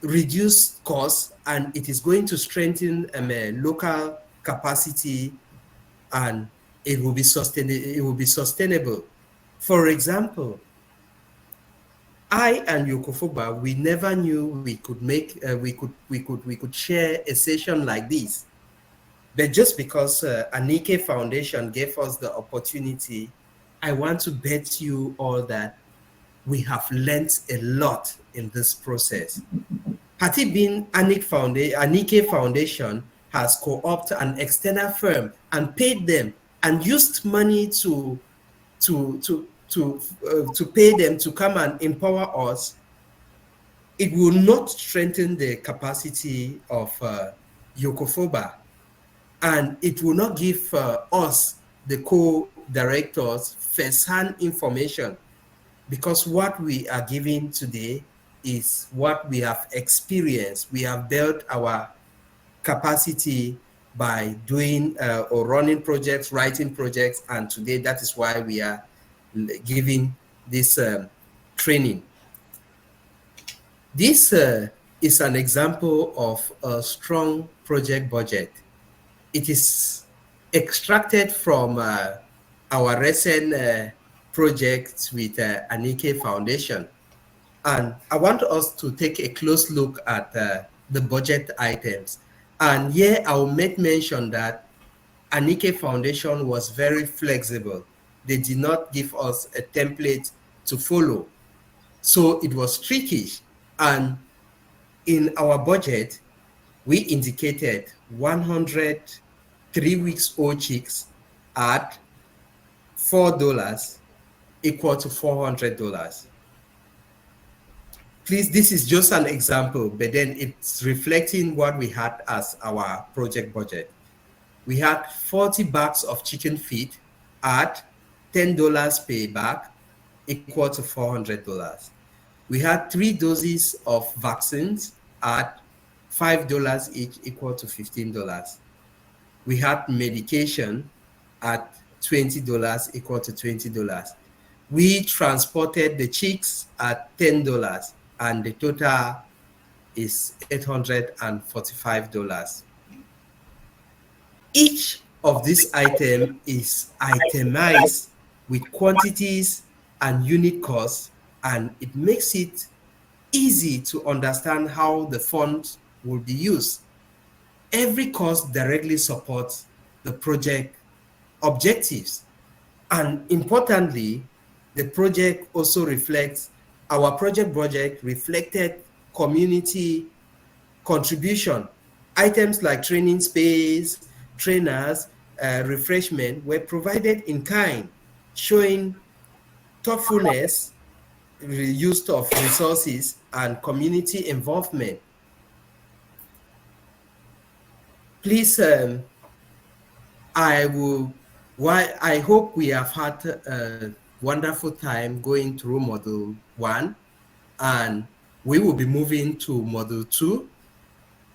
reduce costs and it is going to strengthen local capacity, and it will be sustainable. For example, I and YOCOFOBA, we never knew we could share a session like this. But just because Anike Foundation gave us the opportunity, I want to bet you all that we have learned a lot in this process. Had it been Anike Foundation has co-opted an external firm and paid them and used money to pay them to come and empower us, it will not strengthen the capacity of YOCOFOBA, and it will not give us, the co-directors, first-hand information, because what we are giving today is what we have experienced. We have built our capacity by doing or running projects, writing projects, and today that is why we are giving this training. This is an example of a strong project budget. It is extracted from our recent project with Anike Foundation. And I want us to take a close look at the budget items. And here I will make mention that Anike Foundation was very flexible. They did not give us a template to follow. So it was tricky. And in our budget, we indicated 100 3-week-old chicks at $4 equal to $400. Please, this is just an example, but then it's reflecting what we had as our project budget. We had 40 bags of chicken feed at $10 per bag, equal to $400. We had 3 doses of vaccines at $5 each, equal to $15. We had medication at $20, equal to $20. We transported the chicks at $10, and the total is $845. Each of these items is itemized with quantities and unit costs, and it makes it easy to understand how the funds will be used. Every cost directly supports the project objectives. And importantly, the project also reflects, our project budget reflected community contribution. Items like training space, trainers, refreshment were provided in kind, showing thoughtfulness, use of resources, and community involvement. Please, I hope we have had a wonderful time going through Module 1, and we will be moving to Module 2.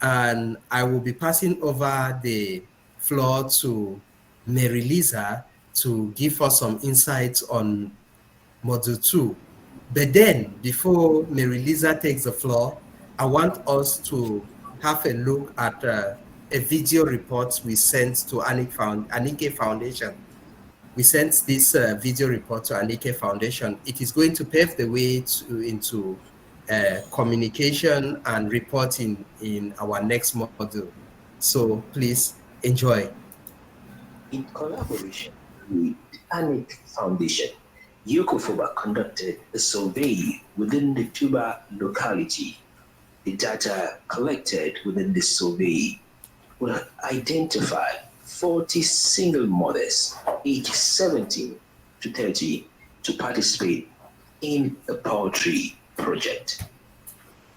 And I will be passing over the floor to Mary Lisa to give us some insights on Module 2. But then, before Mary Lisa takes the floor, I want us to have a look at a video report we sent to Anike Foundation. We sent this video report to Anike Foundation. It is going to pave the way into communication and reporting in our next module. So please enjoy. In collaboration with Anike Foundation, YOCOFOBA conducted a survey within the Tuba locality. The data collected within the survey will identify 40 single mothers aged 17 to 30 to participate in a poultry project.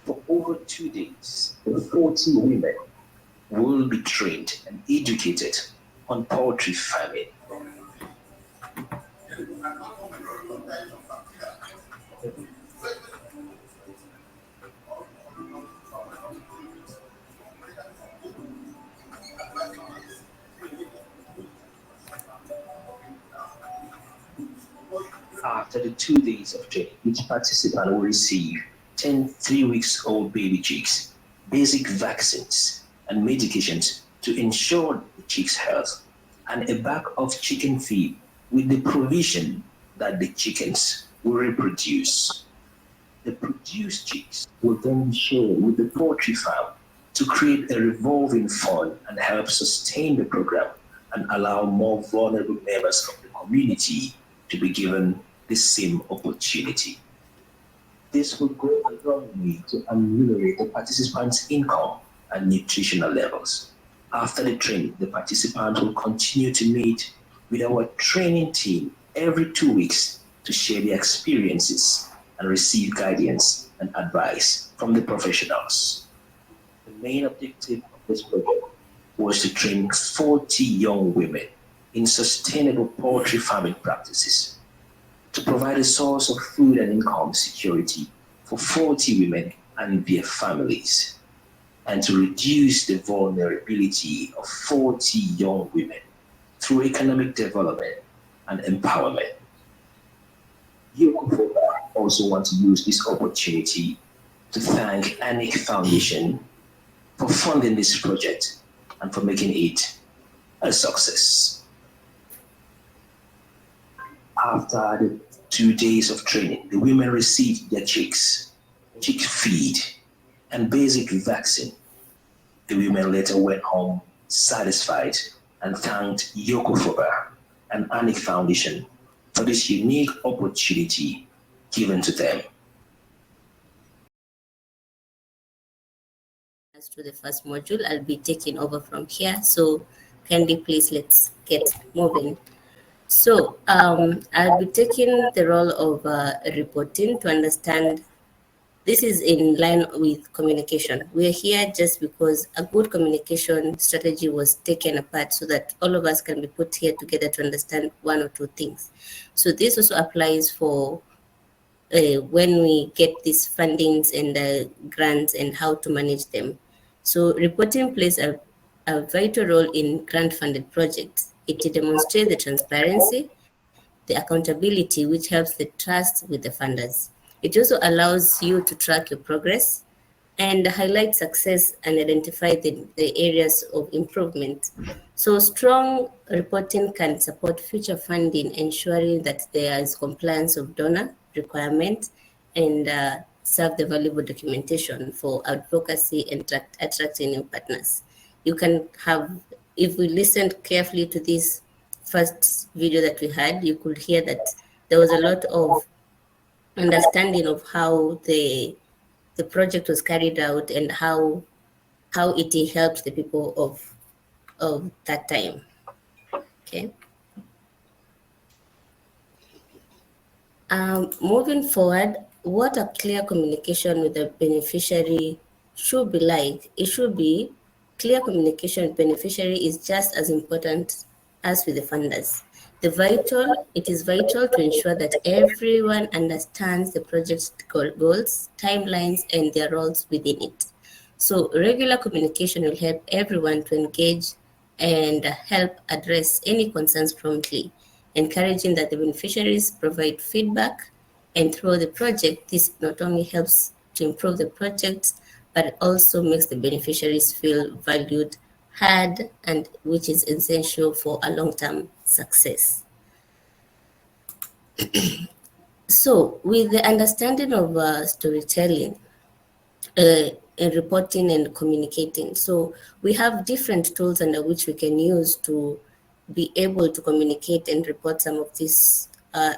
For over 2 days, the 40 women will be trained and educated on poultry farming. After the 2 days of training, each participant will receive 10 3-week-old baby chicks, basic vaccines and medications to ensure the chicks' health, and a bag of chicken feed with the provision that the chickens will reproduce. The produced chicks will then be shared with the poultry farm to create a revolving fund and help sustain the program and allow more vulnerable members of the community to be given the same opportunity. This will go a long way to ameliorate the participants' income and nutritional levels. After the training, the participants will continue to meet with our training team every 2 weeks to share their experiences and receive guidance and advice from the professionals. The main objective of this project was to train 40 young women in sustainable poultry farming practices, to provide a source of food and income security for 40 women and their families, and to reduce the vulnerability of 40 young women through economic development and empowerment. YOCOFOBA also want to use this opportunity to thank Anike Foundation for funding this project and for making it a success. After the 2 days of training, the women received their chicks, chick feed, and basic vaccine. The women later went home satisfied and thanked YOCOFOBA and Anike Foundation for this unique opportunity given to them. As to the first module, I'll be taking over from here. So kindly please let's get moving. So I'll be taking the role of reporting to understand. This is in line with communication. We're here just because a good communication strategy was taken apart so that all of us can be put here together to understand one or two things. So this also applies for when we get these fundings and grants and how to manage them. So reporting plays a vital role in grant-funded projects. It demonstrates the transparency, the accountability, which helps the trust with the funders. It also allows you to track your progress and highlight success and identify the areas of improvement. So strong reporting can support future funding, ensuring that there is compliance of donor requirements and serve the valuable documentation for advocacy and attracting new partners. You can have, if we listened carefully to this first video that we had, you could hear that there was a lot of understanding of how the project was carried out and how it helped the people of that time. Okay. Moving forward, what a clear communication with the beneficiary should be like. It should be clear communication with beneficiary is just as important as with the funders. It is vital to ensure that everyone understands the project's goals, timelines, and their roles within it. So regular communication will help everyone to engage and help address any concerns promptly, encouraging that the beneficiaries provide feedback. And through the project, this not only helps to improve the project, but also makes the beneficiaries feel valued, heard, and which is essential for a long-term success. So with the understanding of storytelling, in reporting and communicating. So we have different tools under which we can use to be able to communicate and report some of these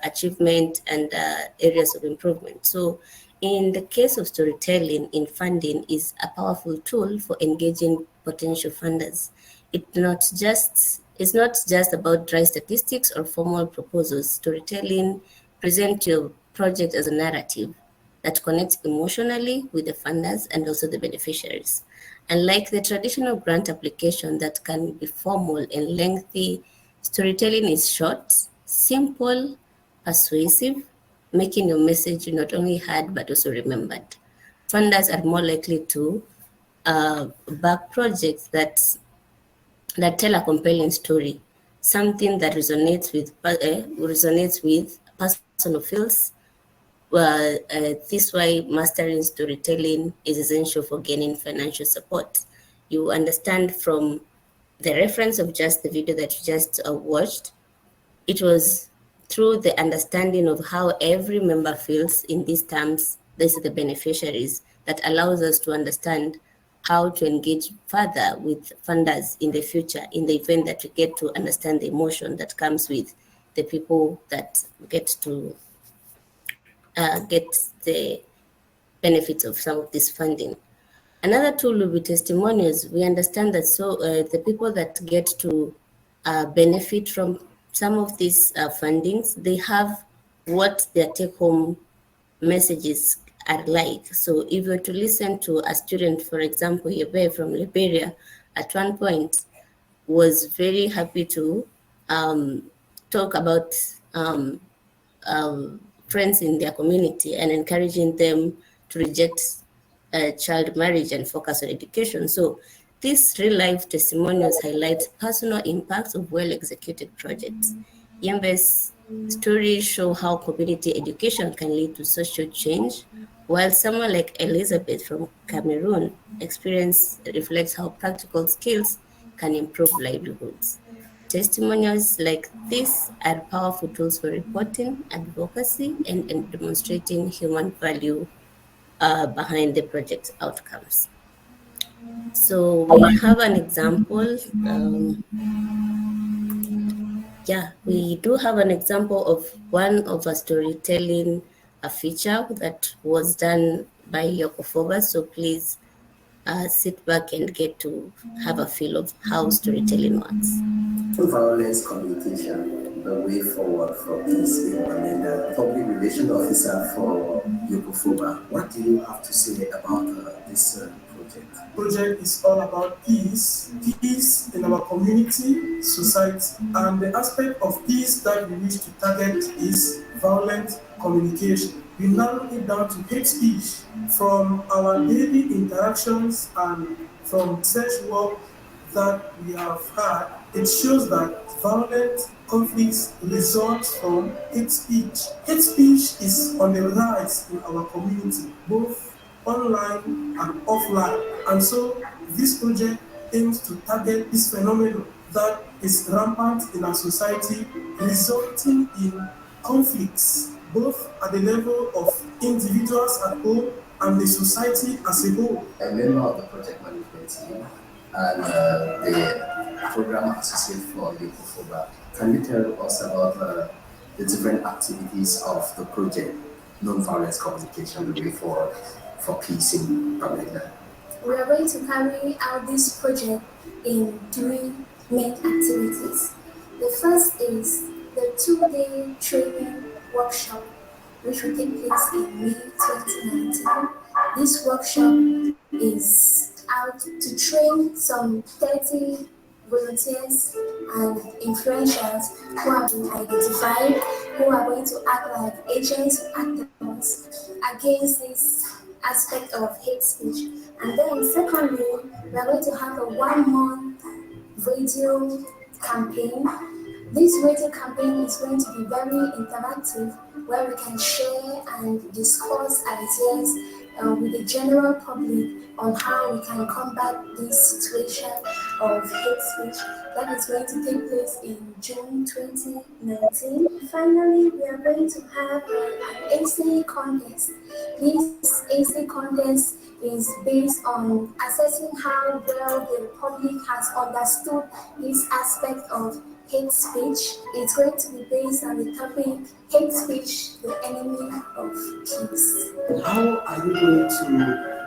achievement and areas of improvement. So in the case of storytelling in funding is a powerful tool for engaging potential funders. It's not just about dry statistics or formal proposals. Storytelling present your project as a narrative that connects emotionally with the funders and also the beneficiaries. Unlike the traditional grant application that can be formal and lengthy, storytelling is short, simple, persuasive, making your message not only heard but also remembered. Funders are more likely to back projects that tell a compelling story, something that resonates with personal feels. Well, this why mastering storytelling is essential for gaining financial support. You understand from the reference of just the video that you just watched, it was through the understanding of how every member feels in these terms, this is the beneficiaries, that allows us to understand how to engage further with funders in the future, in the event that we get to understand the emotion that comes with the people that get to get the benefits of some of this funding. Another tool will be testimonials. We understand that the people that get to benefit from some of these fundings, they have what their take-home messages are like. So if you were to listen to a student, for example, Yebe from Liberia, at one point was very happy to talk about friends in their community and encouraging them to reject child marriage and focus on education. So these real-life testimonials highlight personal impacts of well-executed projects. Yembe's stories show how community education can lead to social change, while someone like Elizabeth from Cameroon experience reflects how practical skills can improve livelihoods. Testimonials like this are powerful tools for reporting, advocacy, and demonstrating human value behind the project's outcomes. So we have an example. We do have an example of one of a storytelling feature that was done by YOCOFOBA. So please sit back and get to have a feel of how storytelling works. Violence communication, the way forward for peace in Manila. Public Relations Officer for YOCOFOBA. What do you have to say about this project? Project is all about peace in our community, society, and the aspect of peace that we wish to target is violent communication. We narrow it down to hate speech from our daily interactions and from research work that we have had. It shows that violent conflicts result from hate speech. Hate speech is on the rise in our community, both online and offline. And so this project aims to target this phenomenon that is rampant in our society, resulting in conflicts, both at the level of individuals at home and the society as a whole. A member of the project management team and the program associate for YOCOFOBA. Can you tell us about the different activities of the project, non-violence communication, the way forward for peace in Bangladesh? We are going to carry out this project in 3 main activities. The first is the 2-day training workshop, which will take place in May 2019. This workshop is out to train some 30 volunteers and influencers who have been identified, who are going to act like agents, actors against this aspect of hate speech. And then secondly, we are going to have a 1 month radio campaign. This radio campaign is going to be very interactive, where we can share and discuss ideas with the general public on how we can combat this situation of hate speech. That is going to take place in June 2019. Finally, we are going to have an essay contest. This essay contest is based on assessing how well the public has understood this aspect of hate speech. It's going to be based on the topic hate speech, the enemy of peace. How are you going to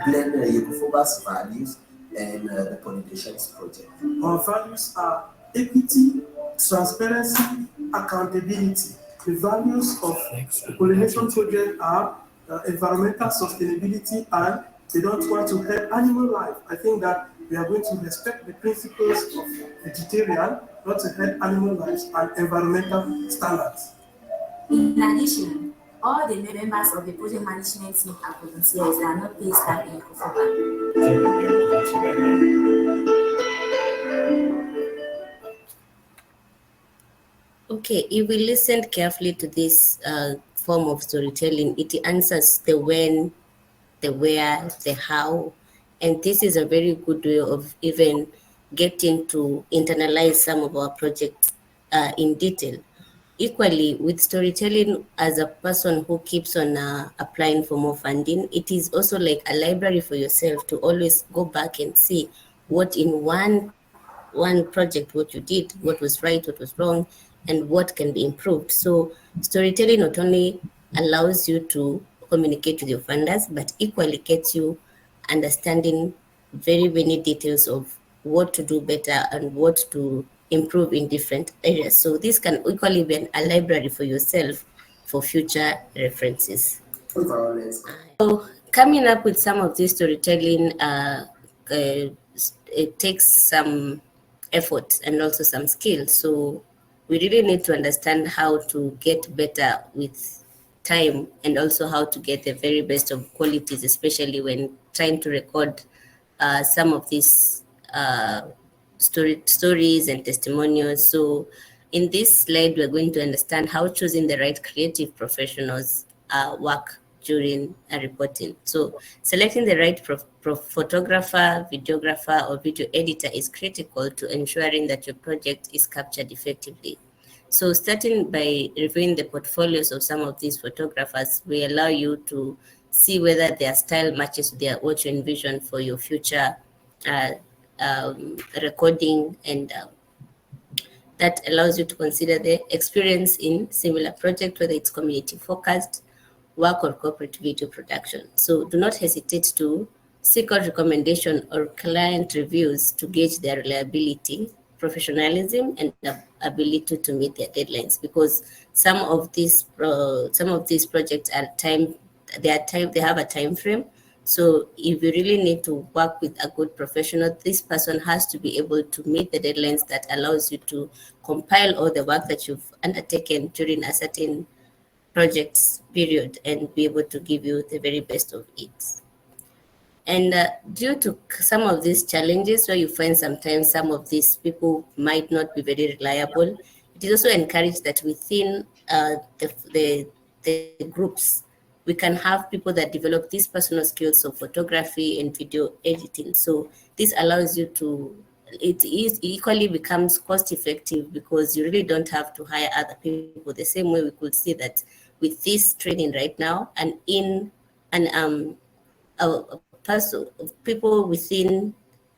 blend YOCOFOBA's values and the politicians project? Our values are equity, transparency, accountability. The values of the pollination project are environmental sustainability, and they don't want to hurt animal life. I think that we are going to respect the principles of vegetarian, not to hurt animal lives, and environmental standards. In addition, all the members of the project management team are volunteers. They are not paid staff in YOCOFOBA. Okay, if we listen carefully to this form of storytelling, it answers the when, the where, the how, and this is a very good way of even getting to internalize some of our projects in detail. Equally, with storytelling, as a person who keeps on applying for more funding, it is also like a library for yourself to always go back and see what in one project, what you did, what was right, what was wrong, and what can be improved. So storytelling not only allows you to communicate with your funders, but equally gets you understanding very many details of what to do better and what to improve in different areas. So this can equally be a library for yourself for future references. So coming up with some of this storytelling, it takes some effort and also some skill. So we really need to understand how to get better with time and also how to get the very best of qualities, especially when trying to record some of these stories and testimonials. So in this slide, we're going to understand how choosing the right creative professionals work during reporting. So selecting the right photographer, videographer, or video editor is critical to ensuring that your project is captured effectively. So starting by reviewing the portfolios of some of these photographers will allow you to see whether their style matches what you envision for your future recording, and that allows you to consider the experience in similar project, whether it's community focused work or corporate video production. So do not hesitate to seek out recommendation or client reviews to gauge their reliability, professionalism, and ability to meet their deadlines, because some of these projects are they have a time frame. So if you really need to work with a good professional, this person has to be able to meet the deadlines that allows you to compile all the work that you've undertaken during a certain project's period and be able to give you the very best of it. And due to some of these challenges, where you find sometimes some of these people might not be very reliable, it is also encouraged that within the groups, we can have people that develop these personal skills of photography and video editing. So this allows you to, it equally becomes cost effective because you really don't have to hire other people. The same way we could see that with this training right now, and in people within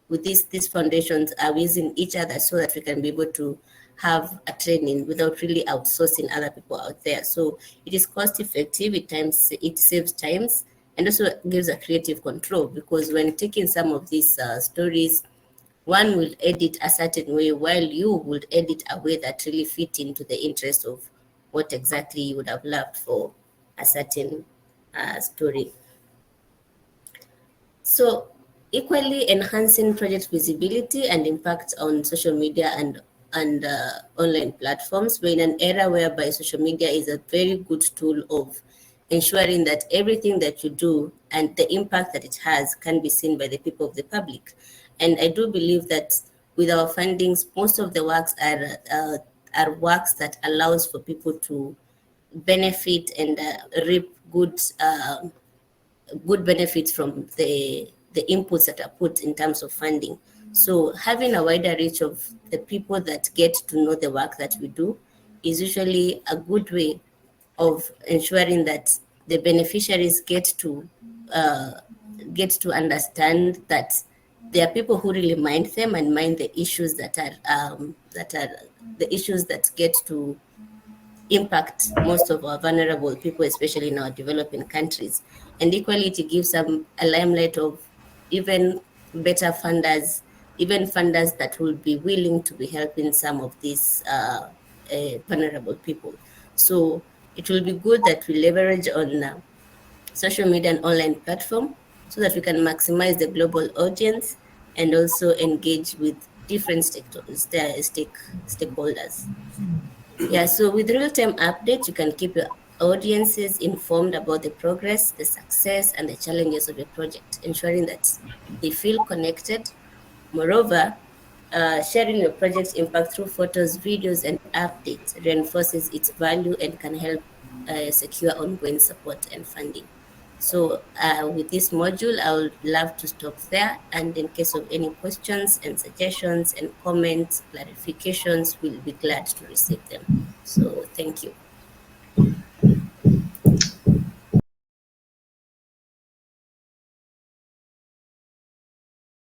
with these foundations are using each other so that we can be able to have a training without really outsourcing other people out there. So it is cost effective, it saves times, and also gives a creative control, because when taking some of these stories, one will edit a certain way while you would edit a way that really fit into the interest of what exactly you would have loved for a certain story. So equally enhancing project visibility and impact on social media and online platforms. We're in an era whereby social media is a very good tool of ensuring that everything that you do and the impact that it has can be seen by the people of the public. And I do believe that with our fundings, most of the works are works that allows for people to benefit and reap good benefits from the inputs that are put in terms of funding. So having a wider reach of the people that get to know the work that we do is usually a good way of ensuring that the beneficiaries get to understand that there are people who really mind them and mind the issues that are the issues that get to impact most of our vulnerable people, especially in our developing countries. And equally, it gives them a limelight of even better funders, even funders that will be willing to be helping some of these vulnerable people. So it will be good that we leverage on social media and online platform so that we can maximize the global audience and also engage with different stakeholders. Yeah, so with real-time updates, you can keep your audiences informed about the progress, the success, and the challenges of your project, ensuring that they feel connected. Moreover, sharing your project's impact through photos, videos, and updates reinforces its value and can help secure ongoing support and funding. So with this module, I would love to stop there. And in case of any questions and suggestions and comments, clarifications, we'll be glad to receive them. So thank you.